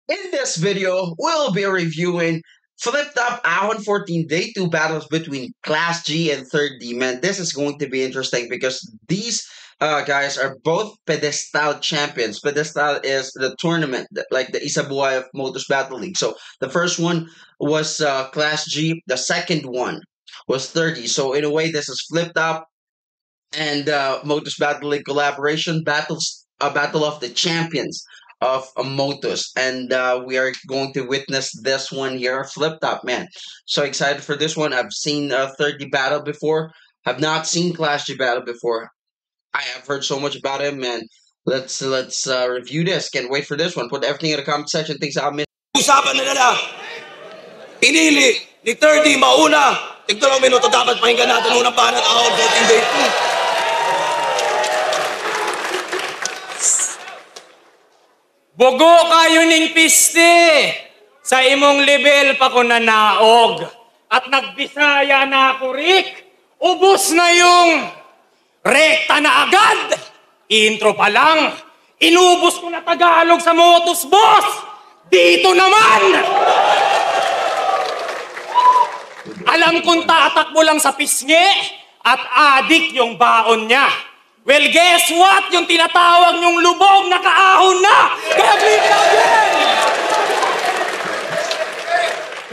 In this video, we'll be reviewing Flip Top Ahon 14 Day 2 battles between Class G and 3rd D. Man, this is going to be interesting because these guys are both pedestal champions. Pedestal is the tournament, like the Isabuhay of Motors Battle League. So the first one was Class G, the second one was 30. So in a way, this is Flip Top and Motus Battle League collaboration battles, a battle of the champions of Motus, and we are going to witness this one here, Flip Top. Man, so excited for this one. I've seen 30 battle before. Have not seen Clash G battle before. I have heard so much about him, man. Let's review this. Can't wait for this one. Put everything in the comment section. Things I'll miss. Usapan na nila. Pinili ni 30 mauna. Tigdalawang minuto dapat pakinggan natin unang panat Ahon 14 Day 2. Bugo kayo ning piste, sa imong level pa ko nanaog. At nagbisaya na ako, Rick. Ubus na yung rekta na agad. Intro pa lang, inubos ko na Tagalog sa Motus, boss. Dito naman. Alam kong tatakbo lang sa pisngi at adik yung baon niya. Well, guess what? Yung tinatawag niyong lubog, nakaahon na! Kaya flip na again!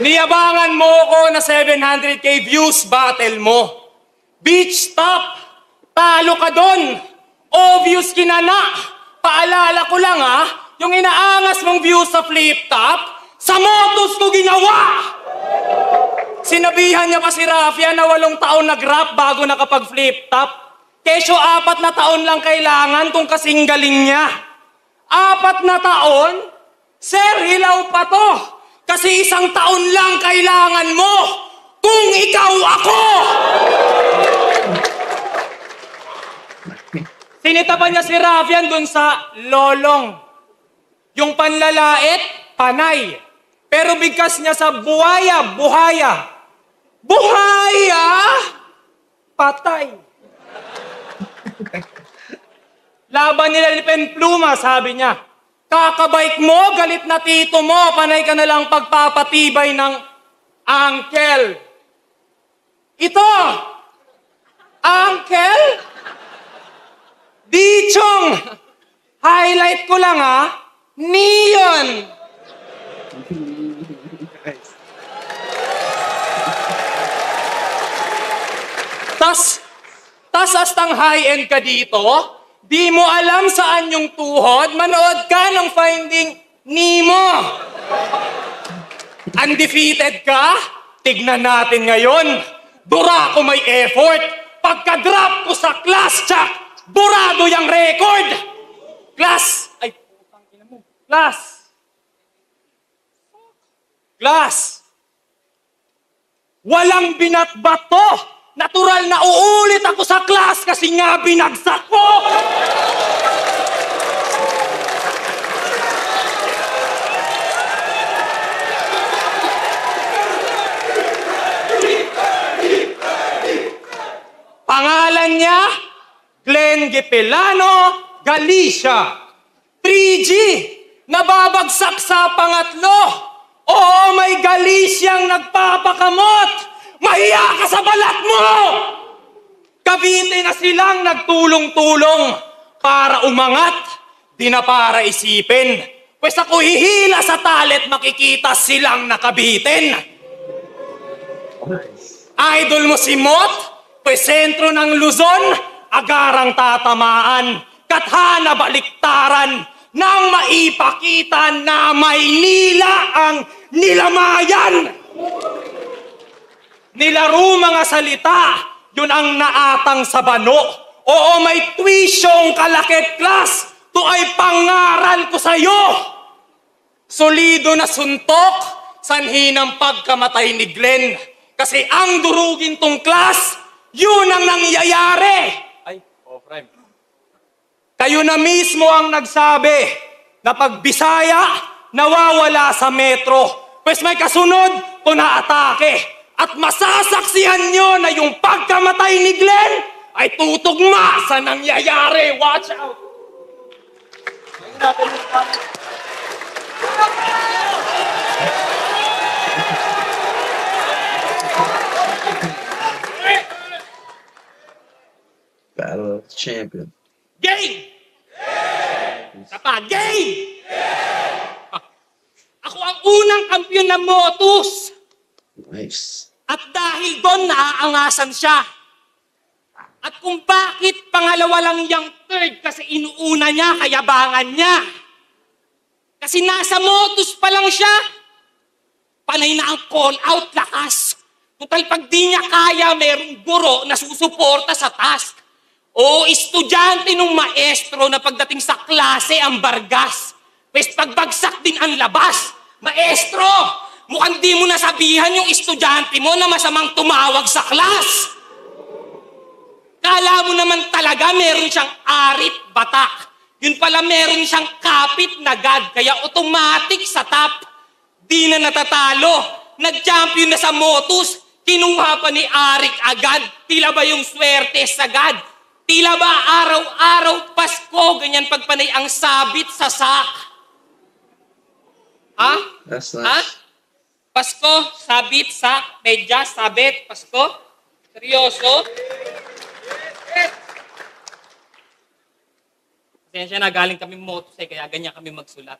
Niyabangan mo ko na 700k views battle mo. Beach top! Talo ka doon! Obvious kinana! Paalala ko lang yung inaangas mong views sa flip top, sa Motus ko ginawa! Sinabihan niya pa si Rafia na 8 taon nag-rap bago nakapag-flip top. Kesyo 4 na taon lang kailangan kung kasing galing niya. 4 na taon? Sir, hilaw pa to. Kasi 1 taon lang kailangan mo kung ikaw ako. Sinita pa niya si Rafian dun sa lolong. Yung panlalait, panay. Pero bigkas niya sa buhaya, buhaya. Buhaya, patay. Laban nila ni Penpluma, sabi niya. Kakabike mo, galit na tito mo, panay ka na lang pagpapatibay ng uncle. Ito, uncle? Dichong, highlight ko lang neon. Tas astang high-end ka dito, di mo alam saan yung tuhod, manood ka ng Finding Nemo. Undefeated ka? Tignan natin ngayon. Dura ko may effort. Pagka-drop ko sa class check, burado yung record. Class! Ay, putang ina mo. Class! Class! Walang binatbat to! Natural na uulit ako sa class kasi nga binagsak ko! Pangalan niya, Glenn Gipelano, Galicia. 3G, nababagsak sa pangatlo. Oo, may Galiciang nagpapakamot. Mahiya ka sa balat mo! Cavite na silang nagtulong-tulong para umangat, di na para isipin. Pwes ako hihila sa talet makikita silang nakabitin. Idol mo si Mot, pwes sentro ng Luzon, agarang tatamaan, kathana baliktaran, nang maipakita na Maynila ang nilamayan. Nilaro mga salita, yun ang naatang sa bano. Oo, may tuisyong kalakip class, to ay pangaral ko sa'yo. Solido na suntok, sanhi ng pagkamatay ni Glenn. Kasi ang durugin tong class, yun ang nangyayari. Ay, frame. Kayo na mismo ang nagsabi na pag Bisaya, nawawala sa metro. Pues may kasunod, kung naatake. At masasaksihan nyo na yung pagkamatay ni Glenn ay tutugma sa nangyayari. Watch out! champion. Game! Isa pa, game! Ako ang unang kampiyon ng Motus. Nice. At dahil doon, naaangasan siya. At kung bakit pangalawa lang yung third, kasi inuuna niya, kayabangan niya. Kasi nasa Motus pa lang siya. Panay na ang call out, lakas. Total, pag di niya kaya, merong guro na susuporta sa task. O estudyante ng maestro na pagdating sa klase ang bargas. Pwes pagbagsak din ang labas. Maestro, mukhang di mo nasabihan yung estudyante mo na masamang tumawag sa klas. Kala mo naman talaga meron siyang arit batak. Yun pala meron siyang kapit na God, kaya automatic sa top. Di na natatalo. Nag-champion na sa Motus. Kinuha pa ni Arik agad. Tila ba yung swerte sa God? Tila ba araw-araw Pasko, ganyan pagpanay ang sabit sa sak? Ha? That's Ha? nice. Pasko, sabit, sak, medyas, sabit, Pasko? Seryoso? Pasensya na, galing kami Motus kaya ganyan kami magsulat.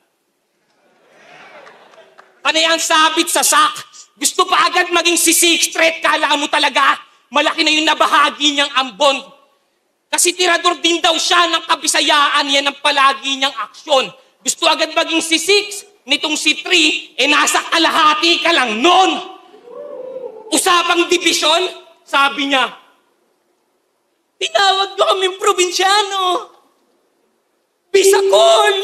Panay ang sabit sa sak. Gusto pa agad maging si Six Threat, kala mo talaga malaki na yung nabahagi niyang ambon. Kasi tirador din daw siya ng kabisayaan, yan ang palagi niyang aksyon. Gusto agad maging si Six, nitong si Three, nasa kalahati ka lang nun. Usapang division, sabi niya, tinawag ko kaming probinsyano. Bisakol!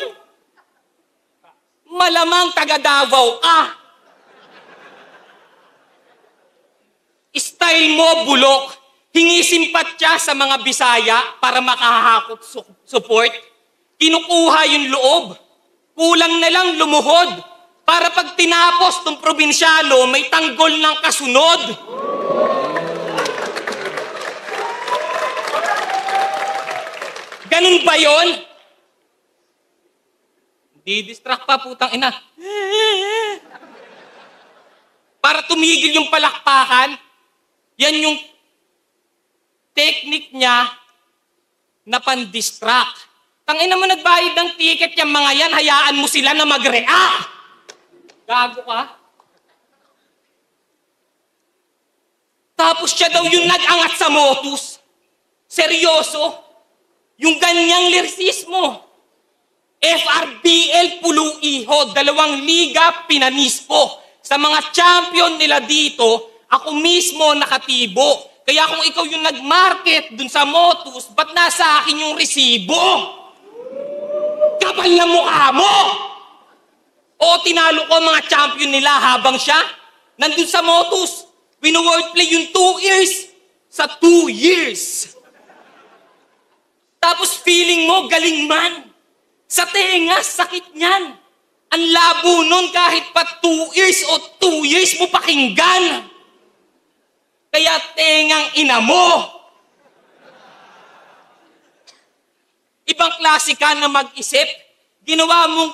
Malamang taga Davao ka. Style mo, bulok. Hingi simpatya sa mga Bisaya para makahakot support. Kinukuha yung loob. Kulang na lang lumuhod. Para pag tinapos ng probinsyano, may tanggol ng kasunod. Ganun ba yon? Di-distract pa, putang ina. Para tumigil yung palakpakan, yan yung technique niya na pan-distract. Tangina mo, nagbayad ng ticket yung mga yan, hayaan mo sila na mag-react. Gago ka. Tapos siya daw yung nag-angat sa Motus. Seryoso? Yung ganyang lirsismo. FRBL Puluiho, 2 liga pinanispo. Sa mga champion nila dito, ako mismo nakatibo. Kaya kung ikaw yung nag-market dun sa Motus, ba't nasa akin yung resibo? Kapal na mukha mo! O tinalo ko mga champion nila habang siya nandun sa Motus. Wino-wordplay yung 2 years sa 2 years. Tapos feeling mo galing man. Sa tenga, sakit niyan. Ang labo nun kahit pa 2 years o 2 years mo pakinggan. Kaya tengang ina mo. Ibang klase ka na mag-isip. Ginawa mong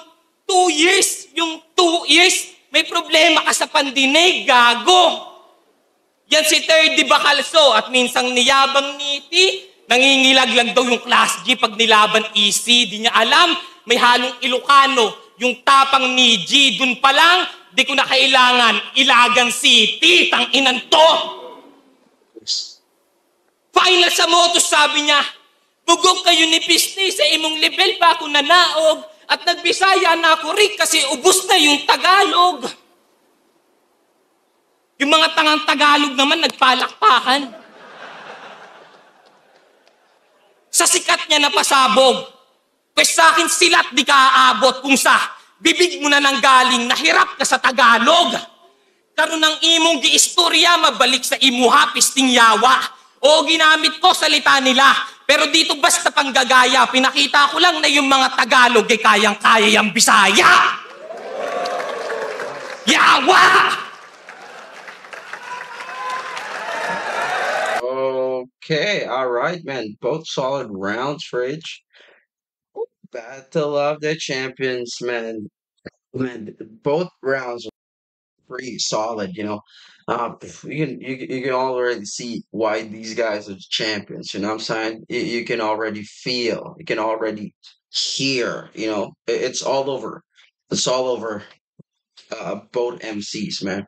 2 years, yung 2 years, may problema ka sa pandinig, gago. Yan si Terdy Bacalso at minsang niyabang niti, nangingilag lang daw yung Class G pag nilaban easy. Di niya alam, may halong Ilocano, yung tapang ni G. Dun pa lang, di ko na kailangan Ilagan City, tanginan to. Final sa Motus, sabi niya, bugog kayo ni Piste sa imong level pa ako nanaog at nagbisaya na ako rin kasi ubos na yung Tagalog. Yung mga tangang Tagalog naman nagpalakpakan. Sa sikat niya na pasabog, pues sa akin sila't di ka aabot kung sa bibig mo na nang galing nahirap ka sa Tagalog. Karon ng imong giistorya mabalik sa imuha pisting yawa. O ginamit ko salita nila. Pero dito basta panggagaya, pinakita ko lang na yung mga Tagalog ay kayang-kaya yung Bisaya. Yawa! Okay, all right, man. Both solid rounds for each. Battle of the champions, man. Man, both rounds pretty solid. You can already see why these guys are champions. You know what I'm saying? You can already feel, you can already hear. It's all over. It's all over both MCs, man.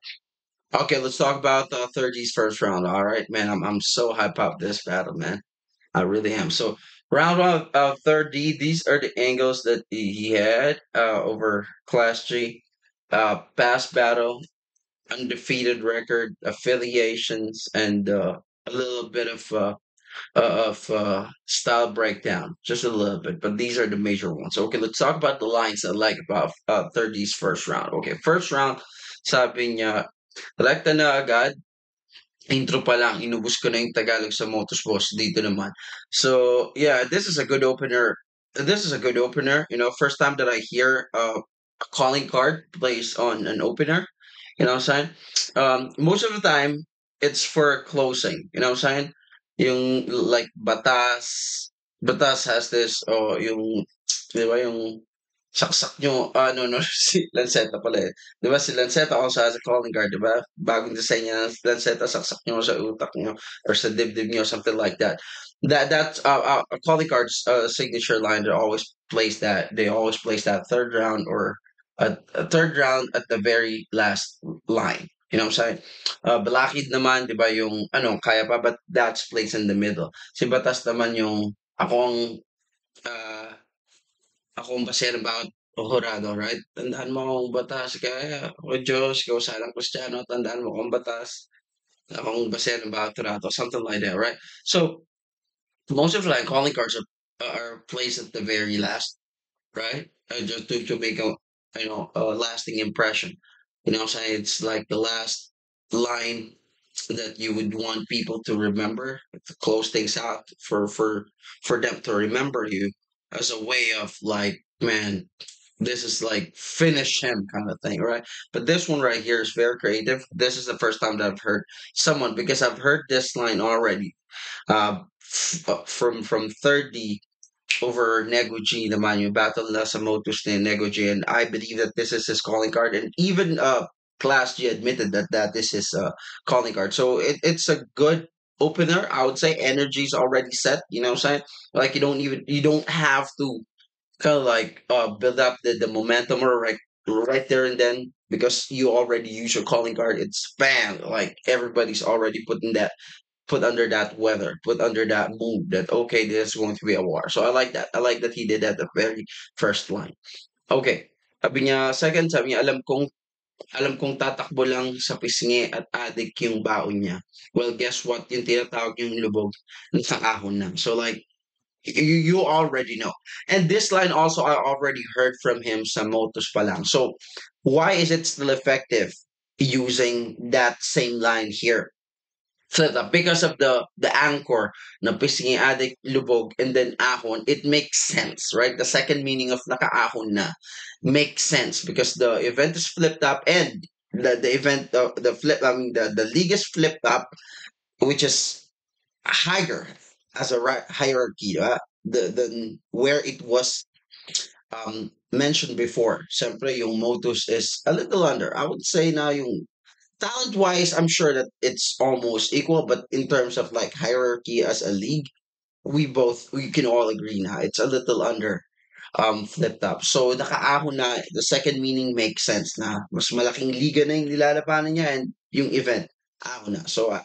Okay, let's talk about 30's first round. All right, man. I'm so hyped up this battle, man. I really am. So round one of 30, these are the angles that he had over Class G. Past battle, undefeated record, affiliations, and a little bit of style breakdown, just a little bit. But these are the major ones. Okay, let's talk about the lines I like about 30's first round. Okay, first round, sabi niya, rekta na agad, intro pa lang, inubos ko na yung Tagalog sa Motos Boss dito naman. So, yeah, this is a good opener. This is a good opener. First time that I hear a calling card placed on an opener. You know what I'm saying? Most of the time, it's for closing. You know what I'm saying? Yung like Batas has this, yung, di ba, yung saksak nyo, no, no, si Lanceta pala eh. Di ba si Lanceta also has a calling card, di ba? Bagong design niya, Lanceta, saksak nyo sa utak nyo or sa dibdib nyo, something like that. That's a calling card's signature line. They always place that third round or a third round at the very last line. You know what I'm saying? Balakid naman, di ba, yung, kaya pa, but that's placed in the middle. Si Batas naman yung, uh, akong basehan about Horado, right? Tandaan mo akong batas, kaya o Diyos, ikaw salang Kristiyano, tandaan mo akong batas, akong basehan about Horado, something like that, right? So, most of the time, calling cards are placed at the very last, right? Just to make a lasting impression. You know what I'm saying? It's like the last line that you would want people to remember to close things out for them to remember you as a way of like, man, this is like finish him kind of thing, right? But this one right here is very creative. This is the first time that I've heard someone, because I've heard this line already from 30 over Nego G naman yung battle na sa Motus ni Nego G, and I believe that this is his calling card, and even Class G admitted that this is a calling card. So it's a good opener. I would say energy's already set, you know what I'm saying? Like you don't have to kind of like build up the momentum or right there and then, because you already use your calling card. It's bam, like everybody's already put under that weather, put under that mood that okay, this is going to be a war. So I like that. I like that he did that the very first line. Okay. Sabi niya, alam kong tatakbo lang sa pisngi at adik yung baon niya. Well, guess what? Yung tinatawag yung lubog, ahon na. So like, you already know. And this line also, I already heard from him sa Motos pa lang. So why is it still effective using that same line here? So because of the anchor na pisngi adik lubog and then ahon, it makes sense, right? The second meaning of nakaahon na makes sense because the event is flipped up, and the event the flip I mean the league is flipped up, which is higher as a hierarchy, the where it was mentioned before. Siyempre yung Motus is a little under. I would say now yung talent wise, I'm sure that it's almost equal, but in terms of like hierarchy as a league, we can all agree na it's a little under flipped up. So nakaahon na, the second meaning makes sense na mas malaking liga na yung nilalabanan niya, and yung event ahon na. So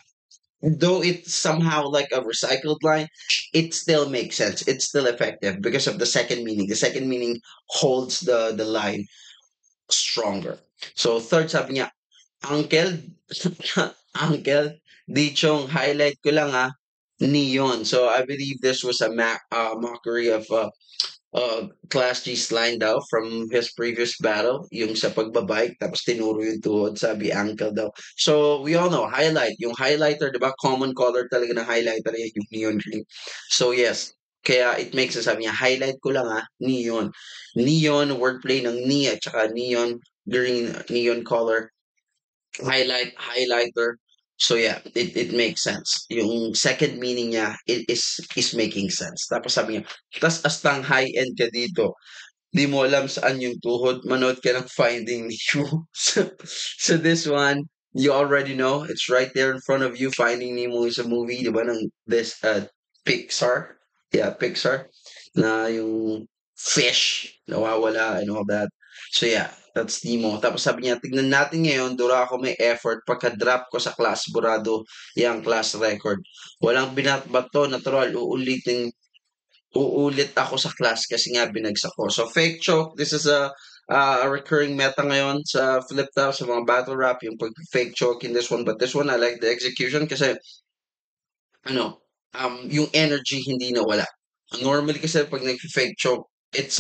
though it's somehow like a recycled line, it still makes sense. It's still effective because of the second meaning. The second meaning holds the line stronger. So third, sabi niya, Uncle, Uncle, dichong highlight ko lang neon. So I believe this was a mockery of Class G's line daw from his previous battle, yung sa pagbabike, tapos tinuro yung tuhod, sabi Uncle daw. So we all know, highlight, yung highlighter, di ba, common color talaga ng highlighter yan, yung neon green. So yes, kaya it makes sense, sabi niya, highlight ko lang neon. Neon, wordplay ng ni at saka neon, green, neon color, highlighter. So yeah, it makes sense. Yung second meaning niya is making sense. Tapos sabi niya, tas astang high end ka dito. di mo alam saan yung tuhod, manood ka ng Finding Nemo. So this one, you already know, it's right there in front of you. Finding Nemo is a movie, di ba, ng this Pixar. Yeah, Pixar. Na yung fish, nawawala and all that. So yeah, that's Nemo. Tapos sabi niya, tignan natin ngayon, dura ako may effort. Pagka-drop ko sa class, burado yung class record. Walang binatbato, natural, uulit ako sa class kasi nga binagsak ko. So fake choke, this is a recurring meta ngayon sa flip top, sa mga battle rap, yung pag-fake choke in this one. But this one, I like the execution kasi ano, yung energy hindi nawala. Normally kasi pag nag-fake choke, it's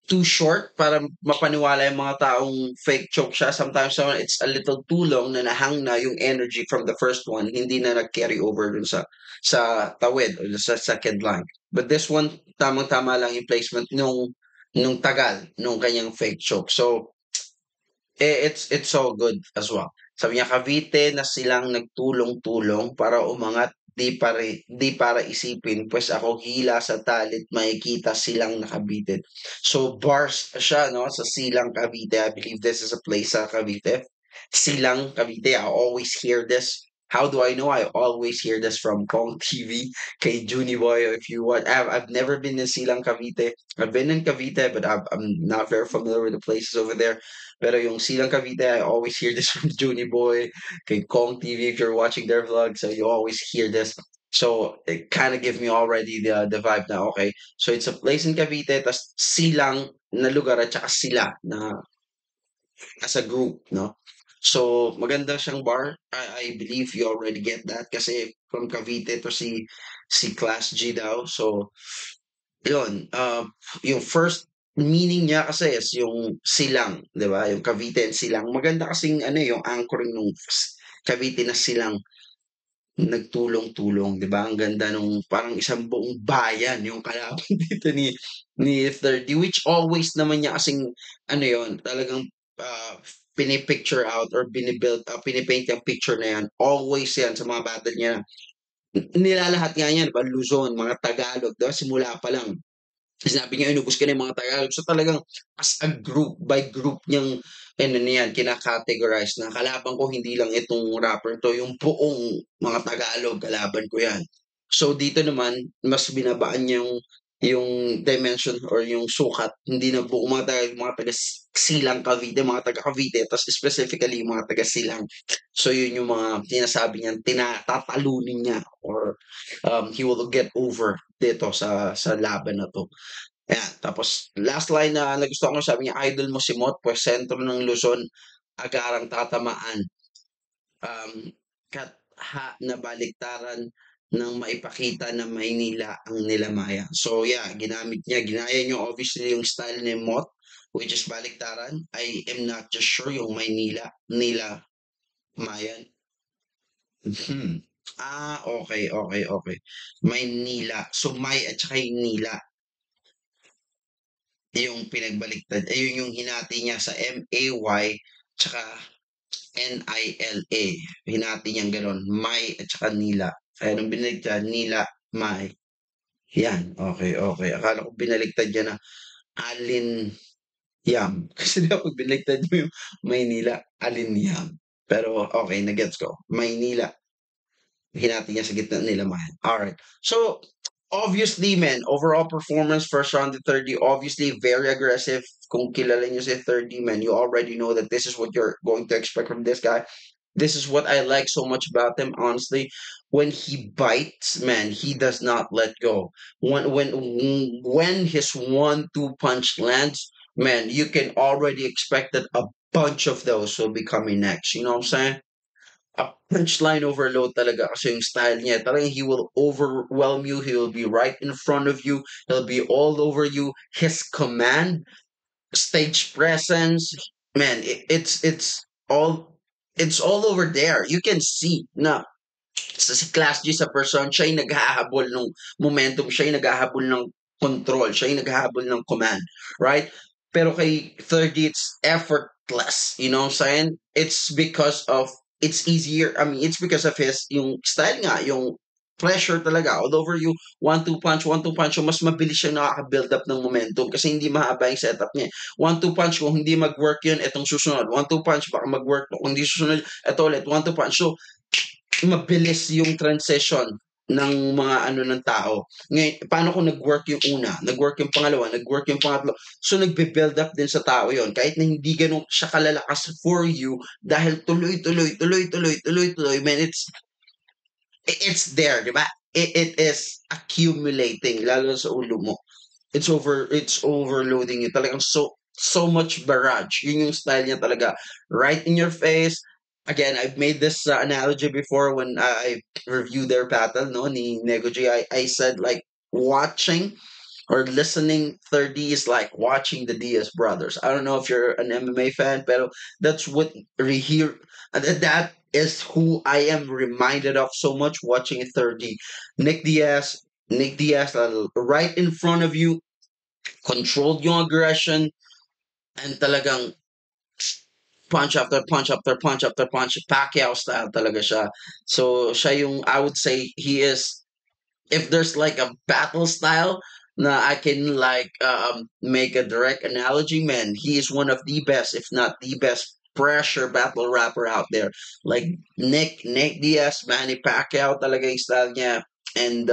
too short para mapaniwala yung mga taong fake choke siya. Sometimes naman it's a little too long na nahang na yung energy from the first one, hindi na nag-carry over dun sa tawid o sa second line. But this one, tamang-tama lang yung placement nung tagal nung kanyang fake choke. So it's so good as well. Sabi niya, Cavite na silang nagtulong-tulong para umangat, di para isipin, pues ako hila sa talit, makikita silang nakabitin. So bars siya, no, sa Silang Cavite. I believe this is a place sa Cavite. Silang Cavite. I always hear this. How do I know? I always hear this from Kong TV, kay Juni Boy. If you want, I've never been in Silang Cavite. I've been in Cavite, but I'm not very familiar with the places over there. Pero yung Silang Cavite, I always hear this from Juni Boy, kay Kong TV if you're watching their vlog. So you always hear this. So it kind of gives me already the vibe na okay. So it's a place in Cavite, tas silang na lugar at saka sila na as a group, no? So maganda siyang bar. I believe you already get that kasi from Cavite to si Class G daw. So yun, yung first meaning niya kasi is yung silang, 'di ba? Yung Cavite and silang. Maganda kasing ano yung anchoring nung Cavite na silang nagtulong-tulong, 'di ba? Ang ganda nung parang isang buong bayan yung kalaban dito ni 30, which always naman niya kasing ano yon talagang pinipicture out or binibuild up, pinipaint yung picture na yan. Always yan sa mga battle niya. Nilalahat nga yan, 'di ba? Luzon, mga Tagalog, 'di ba? Simula pa lang. Sinabi niya, inubos ko na yung mga Tagalog. So talagang as a group, by group niyang ano niyan, kina-categorize na kalaban ko hindi lang itong rapper 'to, yung buong mga Tagalog kalaban ko 'yan. So dito naman mas binabaan niya yung dimension or yung sukat, hindi na buong mga taga Silang Cavite, mga taga Cavite, ta's specifically yung mga taga Silang. So yun yung mga sinasabi niyang tatalunin niya or he will get over dito sa laban na 'to. Ayan, tapos last line na nagustuhan ko sabi niya, "Idol mo si Mot, pues sentro ng Luzon, agarang tatamaan, um, katha na baliktaran ng maipakita na Maynila ang nilamaya." So yeah, ginaya niya obviously yung style ni Mot, which is baliktaran. I am not just sure yung Maynila, nilamayan. Mhm. Okay. Maynila. So May at saka yung Nila. Yung pinagbaliktad, ayun yung hinati niya sa MAY tsaka NILA. Hinati niyang gano'n, May at saka Nila. Kaya nung binaliktad, Nila, May. Yan, okay. Akala ko binaliktad niya na Alin Yam. Kasi di ba pag binaliktad mo yung Maynila, Alin Yam. Pero okay, na-gets ko. Maynila. Hinati niya sa gitna nila, man. Alright. So, obviously, man, overall performance first round to 30, obviously very aggressive. Kung kilala niyo si 30, man, you already know that this is what you're going to expect from this guy. This is what I like so much about him, honestly. When he bites, man, he does not let go. When his 1-2 punch lands, man, you can already expect that a bunch of those will be coming next. You know what I'm saying? A punchline overload talaga kasi yung style niya. Talagang he will overwhelm you. He will be right in front of you. He'll be all over you. His command, stage presence, man, it's all over there. You can see na si Class G sa person, siya yung naghahabol ng momentum, siya yung naghahabol ng control, siya yung naghahabol ng command, right? Pero kay 30, it's effortless. You know what I'm saying? It's because of it's easier. I mean, it's because of his yung style nga, yung pressure talaga all over you, 1-2 punch, so mas mabilis siya nakaka-build up ng momentum kasi hindi mahaba yung setup niya, eh. 1-2 punch kung hindi mag-work yun, etong susunod, 1-2 punch baka mag-work 'to, kung hindi susunod, eto ulit, 1-2 punch. So, mabilis yung transition ng mga ano ng tao. Ngayon, paano kung nag-work yung una, nag-work yung pangalawa, nag-work yung pangatlo, so nagbe-build up din sa tao yon kahit na hindi gano'n siya kalalakas for you dahil tuloy, man, it's there, 'di ba? It is accumulating lalo sa ulo mo. It's overloading you. Talagang so much barrage. Yun yung style niya talaga. Right in your face. Again, I've made this analogy before when I reviewed their battle, no, ni Nego G. I said like watching or listening 30 is like watching the Diaz brothers. I don't know if you're an MMA fan, but that's what here that is who I am reminded of so much watching 30. Nick Diaz, right in front of you, controlled yung aggression, and talagang punch after punch after punch after punch, Pacquiao style talaga siya. So siya yung, I would say he is, if there's like a battle style na I can like make a direct analogy, man, he is one of the best, if not the best pressure battle rapper out there. Like Nick Diaz, Manny Pacquiao talaga yung style niya. And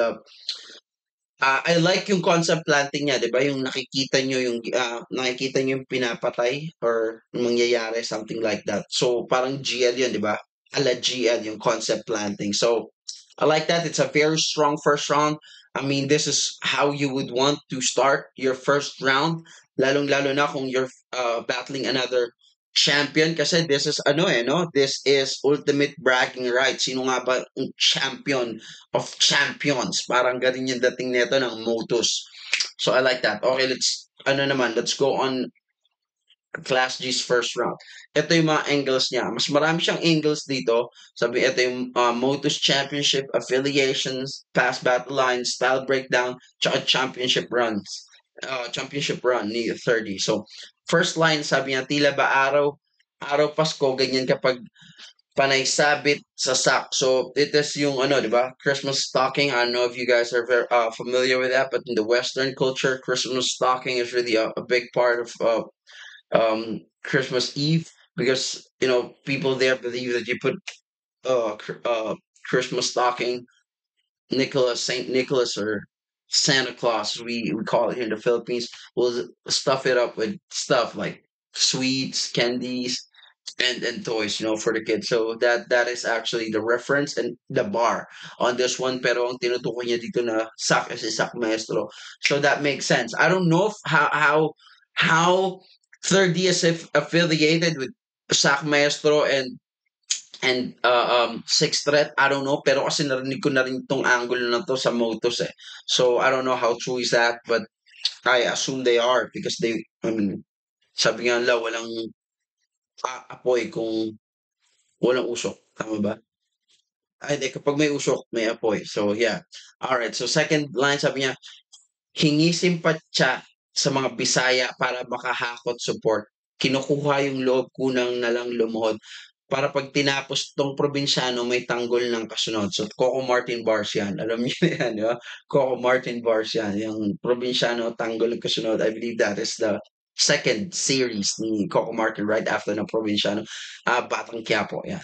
I like yung concept planting niya, 'di ba? Yung nakikita niyo yung pinapatay or mangyayari, something like that. So parang GL 'yun, 'di ba? Ala GL yung concept planting. So I like that. It's a very strong first round. I mean, this is how you would want to start your first round, lalong-lalo na kung you're battling another champion kasi this is ano eh, no? This is ultimate bragging rights. Sino nga ba ang champion of champions? Parang ganun yung dating nito ng Motus. So I like that. Okay, let's go on Class G's first round. Ito yung mga angles niya. Mas marami siyang angles dito. Sabi, ito yung Motus Championship, affiliations, past battle lines, style breakdown, tsaka championship runs. Championship run ni 30. So, first line, sabi niya, tila ba araw Pasko, ganyan kapag panay sabit sa sack. So, it is yung ano, di ba? Christmas stocking. I don't know if you guys are very familiar with that, but in the Western culture, Christmas stocking is really a big part of Christmas Eve because people there believe that you put Christmas stocking, Saint Nicholas or Santa Claus, we call it here in the Philippines, will stuff it up with stuff like sweets, candies, and toys, for the kids. So that is actually the reference and the bar on this one. Pero ang tinutukoy niya dito na sak is sak maestro. So that makes sense. I don't know if how 30 is affiliated with Sak Maestro and Six Threat. I don't know, pero kasi narinig ko na rin tong angle na to sa Motos eh. So I don't know how true is that, but I assume they are because I mean, sabi nga nila walang apoy kung walang usok. Tama ba? Ay, di, kapag may usok, may apoy. So yeah. Alright, so second line sabi niya, hingi simpatya sa mga Bisaya para makahakot support. Kinukuha yung loob kunang nalang lumuhod para pag tinapos tong probinsyano may tanggol ng kasunod. So Coco Martin bars yan. Alam niyo na yan, di ba? Coco Martin bars yan. Yung probinsyano tanggol ng kasunod. I believe that is the second series ni Coco Martin right after ng probinsyano. Batang Quiapo, yan.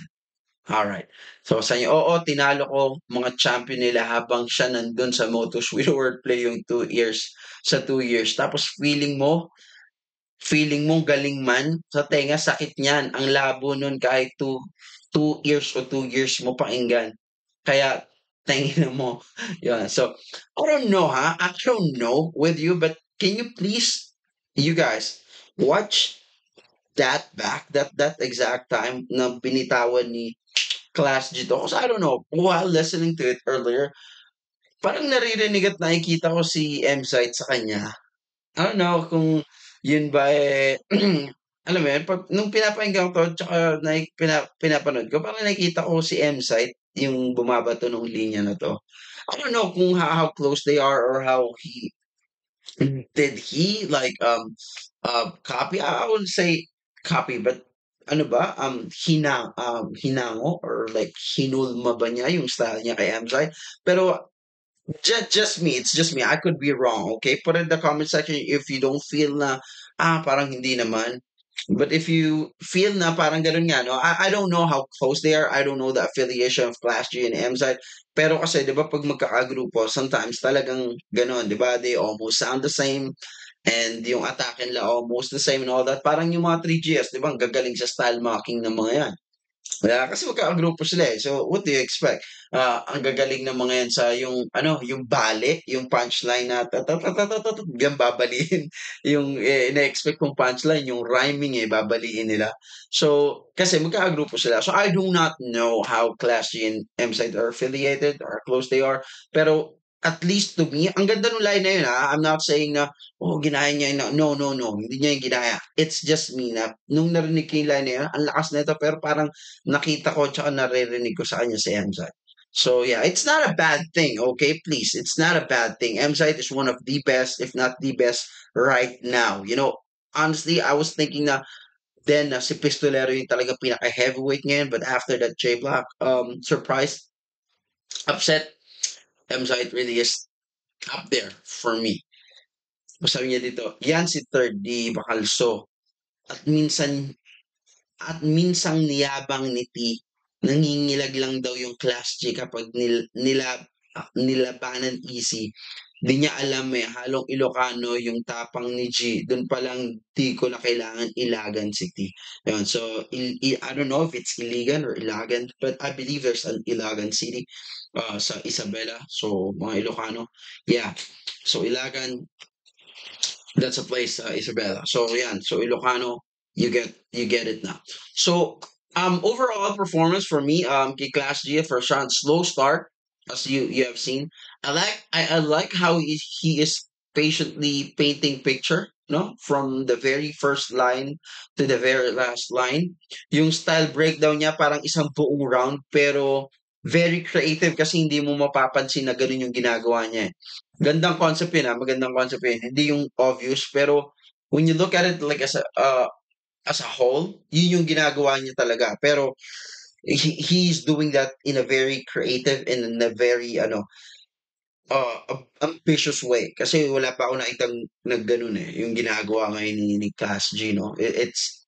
Alright. So sa inyo, oo, tinalo ko mga champion nila habang siya nandun sa Motos with wordplay yung 2 years, sa 2 years. Tapos feeling mo galing man, sa tenga sakit niyan. Ang labo nun kahit 2 years o 2 years mo pakinggan. Kaya tingnan mo. Yun. So, I don't know I don't know with you, but can you please, you guys, watch that back, that exact time na binitawan ni Class G to. Kasi I don't know, while listening to it earlier, parang naririnig at nakikita ko si M-Site sa kanya. I don't know kung yun ba alam mo yun, nung pinapakinggan ko to, tsaka pinapanood ko, parang nakikita ko si M-Site, yung bumabato nung linya na to. I don't know kung how close they are or how did he like copy? I wouldn't say copy, but ano ba, hinango or like hinulma ba niya yung style niya kay MJ. Pero just me, it's just me. I could be wrong, okay? Put in the comment section if you don't feel na, parang hindi naman. But if you feel na parang ganun nga, no? I don't know how close they are. I don't know the affiliation of Class G and MZ. Pero kasi, di ba, pag magkakagrupo, sometimes talagang ganun, di ba? They almost sound the same. And yung atake nila almost the same and all that. Parang yung mga 3GS, di ba? Ang gagaling sa style marking ng mga yan. Kasi magkakagrupo sila, eh. So, what do you expect? Ang gagaling ng mga yan sa yung ano, yung bale, yung punchline na biglang babaliin yung ina-expect kong punchline, yung rhyming babaliin nila. So, kasi magkakagrupo sila. So, I do not know how Class G and M-Side are affiliated or how close they are. Pero at least to me, ang ganda nung line na yun, ha. I'm not saying na, oh, ginaya niya yun. No, no, no. Hindi niya yung ginaya. It's just me na nung narinig ko yung line na yun, ang lakas na ito, pero parang nakita ko tsaka naririnig ko sa kanya si MZ. So yeah, it's not a bad thing, okay? Please, it's not a bad thing. MZ is one of the best, if not the best, right now. Honestly, I was thinking na then si Pistolero yung talaga pinaka-heavyweight ngayon, but after that J Block surprise upset, MZ really is up there for me. Sabi niya dito, yan si Third D Bacalso. At minsan At minsang niyabang ni T, nangingilag lang daw yung Class G kapag nilabanan easy. Di niya alam halong Ilocano yung tapang ni G. Dun pa lang di ko na kailangan Ilagan City. Ayun, so I don't know if it's Iligan or Ilagan, but I believe there's an Ilagan City sa Isabela. So mga Ilocano, yeah. So Ilagan, that's a place, Isabela. So yan, so Ilocano, you get it now. So overall performance for me, kay Class G first round slow start as you have seen. I like how he is patiently painting picture, no, from the very first line to the very last line. Yung style breakdown niya parang isang buong round pero very creative kasi hindi mo mapapansin na ganun yung ginagawa niya. Gandang concept yun, magandang concept yun. Hindi yung obvious, pero when you look at it like as a whole, yun yung ginagawa niya talaga. Pero he's doing that in a very creative and in a very ambitious way. Kasi wala pa ako nakitang nagganon yung ginagawa ngayon ni Class G, no? It's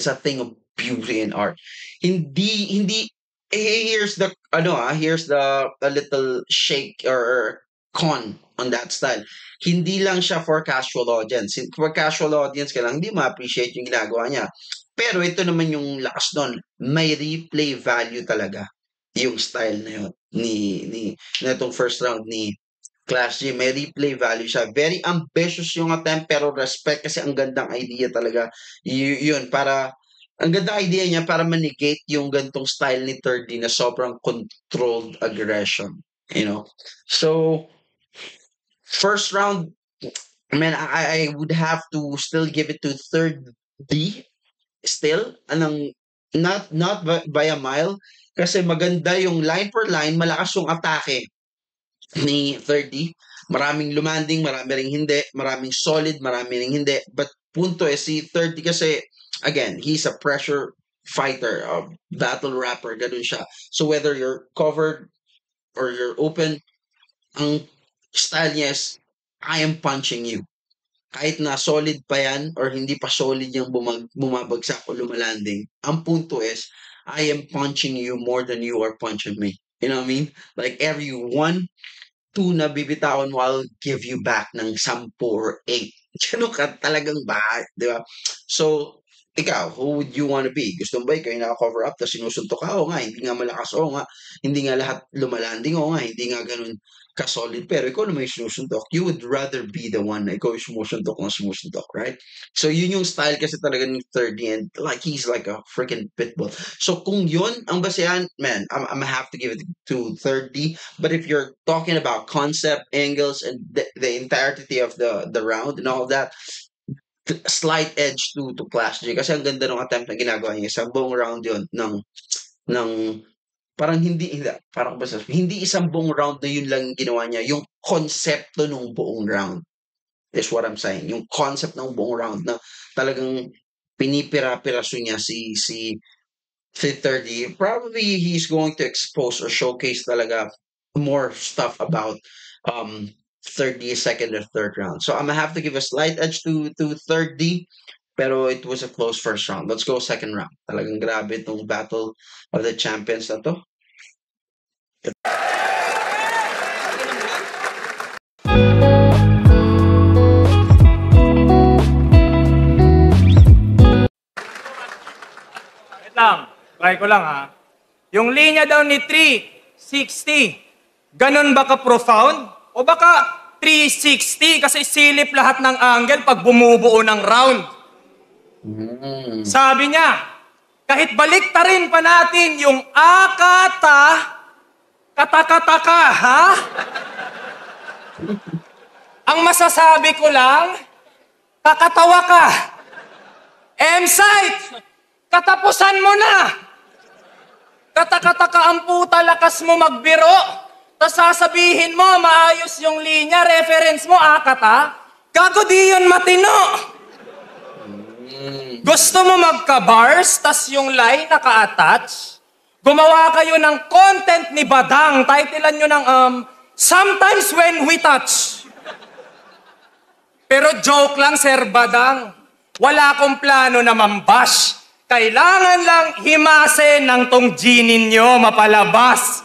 a thing of beauty and art. Hindi here's the a little shake or con on that style. Hindi lang siya for casual audience. For casual audience ka lang, hindi ma-appreciate yung ginagawa niya. Pero ito naman yung lakas nun. May replay value talaga yung style na yun na itong first round ni Class G. May replay value siya. Very ambitious yung attempt pero respect kasi ang gandang idea talaga. Yun, ang gandang idea niya para manigate yung gantong style ni Third D na sobrang controlled aggression. So, first round, man, I would have to still give it to Third D. Still, not by a mile. Kasi maganda yung line per line, malakas yung atake ni Third D. Maraming lumanding, marami ring hindi, maraming solid, marami ring hindi. But punto si Third D kasi, again, he's a pressure fighter, a battle rapper, ganun siya. So whether you're covered or you're open, ang style niya is, I am punching you. Kahit na solid pa yan or hindi pa solid yung bumabagsak o lumalanding, ang punto is, I am punching you more than you are punching me. You know what I mean? Like every 1, 2 na bibitawan mo, I'll give you back ng 10 or 8. Ganun ka talagang ba? Di ba? So, ikaw, who would you want to be? Gusto mo ba ikaw yung naka-cover up tapos sinusuntok ka? Oo nga, hindi nga malakas. Oo nga, hindi nga lahat lumalanding. Oo nga, hindi nga ganun ka-solid. Pero ikaw naman yung sinusuntok. You would rather be the one na ikaw yung sumusuntok, right? So, yun yung style kasi talaga ni 30 and like he's like a freaking pitbull. So, kung yun ang basehan, man, I'm gonna have to give it to 30. But if you're talking about concept, angles, and the entirety of the round and all that, slight edge to Class G kasi ang ganda ng attempt na ginagawa niya sa buong round yun ng parang parang basta hindi isang buong round na yun lang ginawa niya, yung konsepto ng buong round is what I'm saying. Yung concept ng buong round na talagang pinipira-piraso niya si 30, probably he's going to expose or showcase talaga more stuff about um 30 second and third round. So I'm gonna have to give a slight edge to 30, pero it was a close first round. Let's go second round. Talagang grabe itong battle of the champions na to. Wait lang. Try ko lang ha. Yung linya daw ni 360, ganun ba ka-profound? O baka 360 kasi silip lahat ng angle pag bumubuo ng round? Sabi niya, kahit baliktarin pa natin yung katakataka, ha? Ang masasabi ko lang, kakatawa ka. M-site, katapusan mo na. Katakataka ang puta, lakas mo magbiro. Tapos sasabihin mo, maayos yung linya, reference mo, akata. Gago di yun matino. Gusto mo magka-bars, tas yung line naka-attach? Gumawa kayo ng content ni Badang. Titlean nyo ng, Sometimes When We Touch. Pero joke lang, Sir Badang. Wala akong plano na mambash. Kailangan lang himasin ng tong G ninyo mapalabas.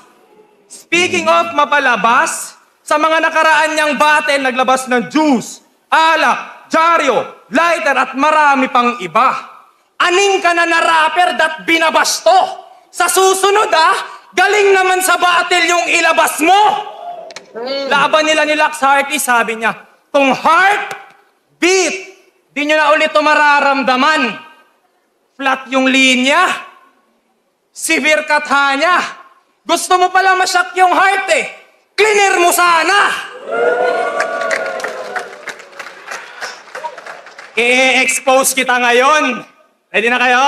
Speaking of mapalabas, sa mga nakaraan niyang battle, naglabas ng juice, alak, dyaryo, lighter at marami pang iba. Aning ka na rapper dat binabasto. Sa susunod galing naman sa battle yung ilabas mo. Laban nila ni Lax Harty, sabi niya, kung heart beat, di nyo na ulit ito mararamdaman. Flat yung linya. Severe katha niya. Gusto mo pala masyak yung heart Cleaner mo sana. I-expose kita ngayon. Ready na kayo?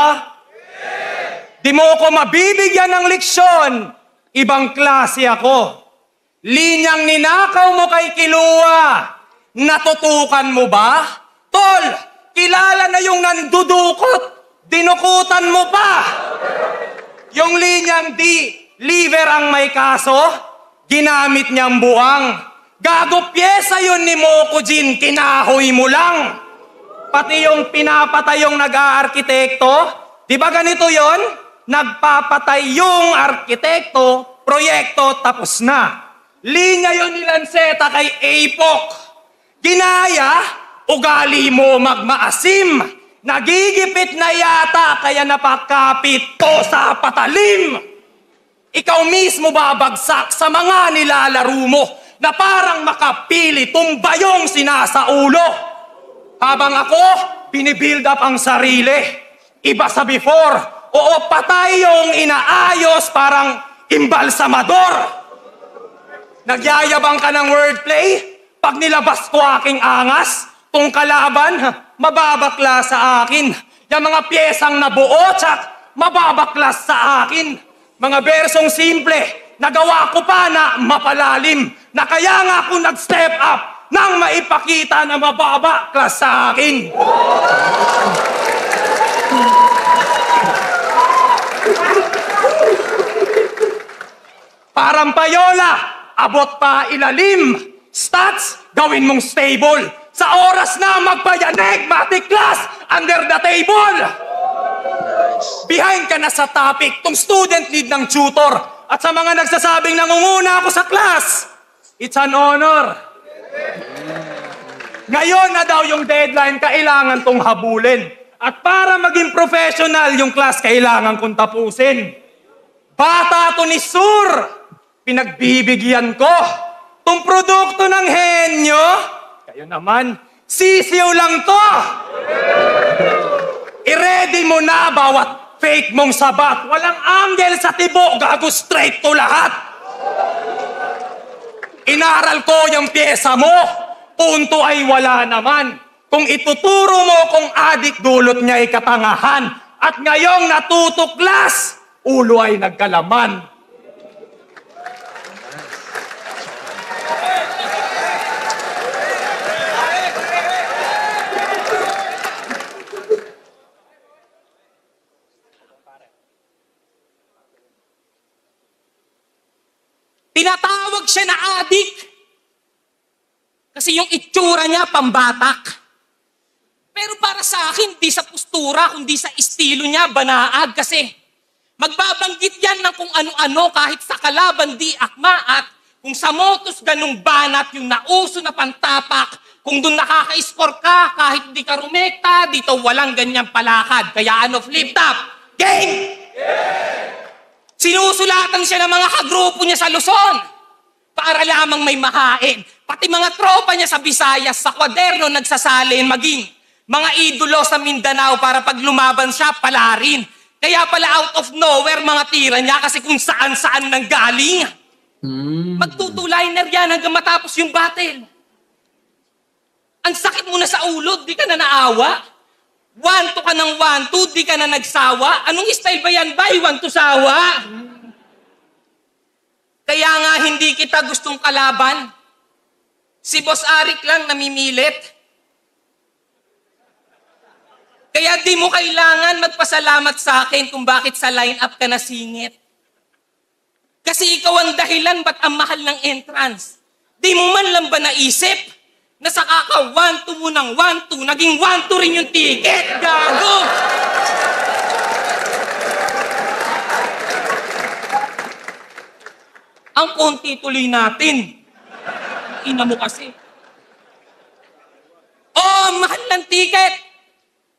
Di mo ko mabibigyan ng leksyon. Ibang klase ako. Linyang ninakaw mo kay Kilua. Natutukan mo ba? Tol, kilala na yung nandudukot. Dinukutan mo pa! Yung linyang liver ang may kaso, ginamit niyang buwang. Gago pyesa yun ni Mokujin, kinahoy mo lang. Pati yung pinapatay yung nag-aarkitekto, di ba ganito yon? Nagpapatay yung arkitekto, proyekto, tapos na. Linya yun ni Lanceta kay Apok. Ginaya, ugali mo magmaasim. Nagigipit na yata kaya napakapit to sa patalim. Ikaw mismo babagsak sa mga nilalaro mo na parang makapili tumbayong sinasaulo. Habang ako, binibuild up ang sarili. Iba sa before. Oo, patay yung inaayos parang imbalsamador. Nagyayabang ka ng wordplay? Pag nilabas ko aking angas, kung kalaban, mababakla sa akin. Yung mga piyesang nabuo, tsak, mababaklas sa akin. Mga bersong simple, nagawa ko pa na mapalalim, na kaya nga ako nag-step up nang maipakita na mababaklas sa akin. Parang payola, abot pa ilalim. Stats, gawin mong stable. Sa oras na magpayanig, matiklas, under the table. Behind ka na sa topic, tong student lead ng tutor. At sa mga nagsasabing nangunguna ako sa class, it's an honor. Ngayon na daw yung deadline, kailangan tong habulin. At para maging professional yung class, kailangan kong tapusin. Bata to ni Sur, pinagbibigyan ko. Tong produkto ng henyo, kayo naman, sisiw lang to. I-ready mo na bawat fake mong sabat. Walang angle sa tibo, gago straight to lahat. Inaral ko yung pyesa mo, punto ay wala naman. Kung ituturo mo kung adik dulot niya ay katangahan, at ngayong natutuklas, ulo ay nagkalaman. Tinatawag siya na adik. Kasi yung itsura niya pambatak. Pero para sa akin, di sa postura, kundi sa estilo niya, banaag. Kasi magbabanggit yan ng kung ano-ano kahit sa kalaban di akma. At kung sa motos ganung banat yung nauso na pantapak, kung doon nakaka-score ka, kahit di ka rumekta, dito walang ganyang palakad. Kaya flip top, gang! Sinusulatan siya ng mga kagrupo niya sa Luzon para lamang may mahain. Pati mga tropa niya sa Visayas, sa kwaderno nagsasalin, maging mga idolo sa Mindanao para pag lumaban siya, palarin. Kaya pala out of nowhere mga tira niya kasi kung saan-saan nang galing. Magtutuliner yan hanggang matapos yung battle. Ang sakit mo na sa ulo, di ka na naawa. 1-2 ka ng 1-2, di ka na nagsawa. Anong style ba yan, bay? 1-2 sawa? Kaya nga hindi kita gustong kalaban. Si Boss Arik lang namimilit. Kaya di mo kailangan magpasalamat sa akin kung bakit sa line-up ka nasingit. Kasi ikaw ang dahilan ba't ang mahal ng entrance. Di mo man lang ba naisip na sa kaka 1-2 mo ng 1-2, naging 1-2 rin yung ticket, gago! Ang konti tuloy natin. Ina mo kasi. Oh, mahal ng ticket!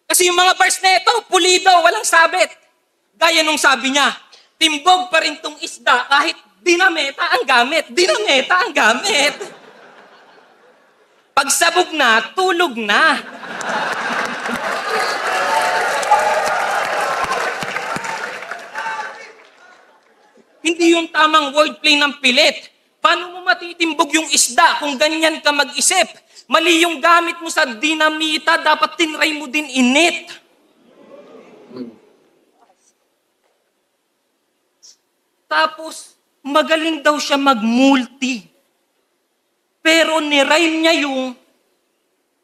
Kasi yung mga bars na ito, pulido, walang sabit. Gaya nung sabi niya, timbog pa rin tong isda kahit dinameta ang gamit. Dinameta ang gamit. Pagsabog na, tulog na. Hindi yung tamang wordplay ng pilit. Paano mo matitimbog yung isda kung ganyan ka mag-isip? Mali yung gamit mo sa dinamita, dapat tinry mo din init. Tapos, magaling daw siya mag-multi. Pero nirime niya yung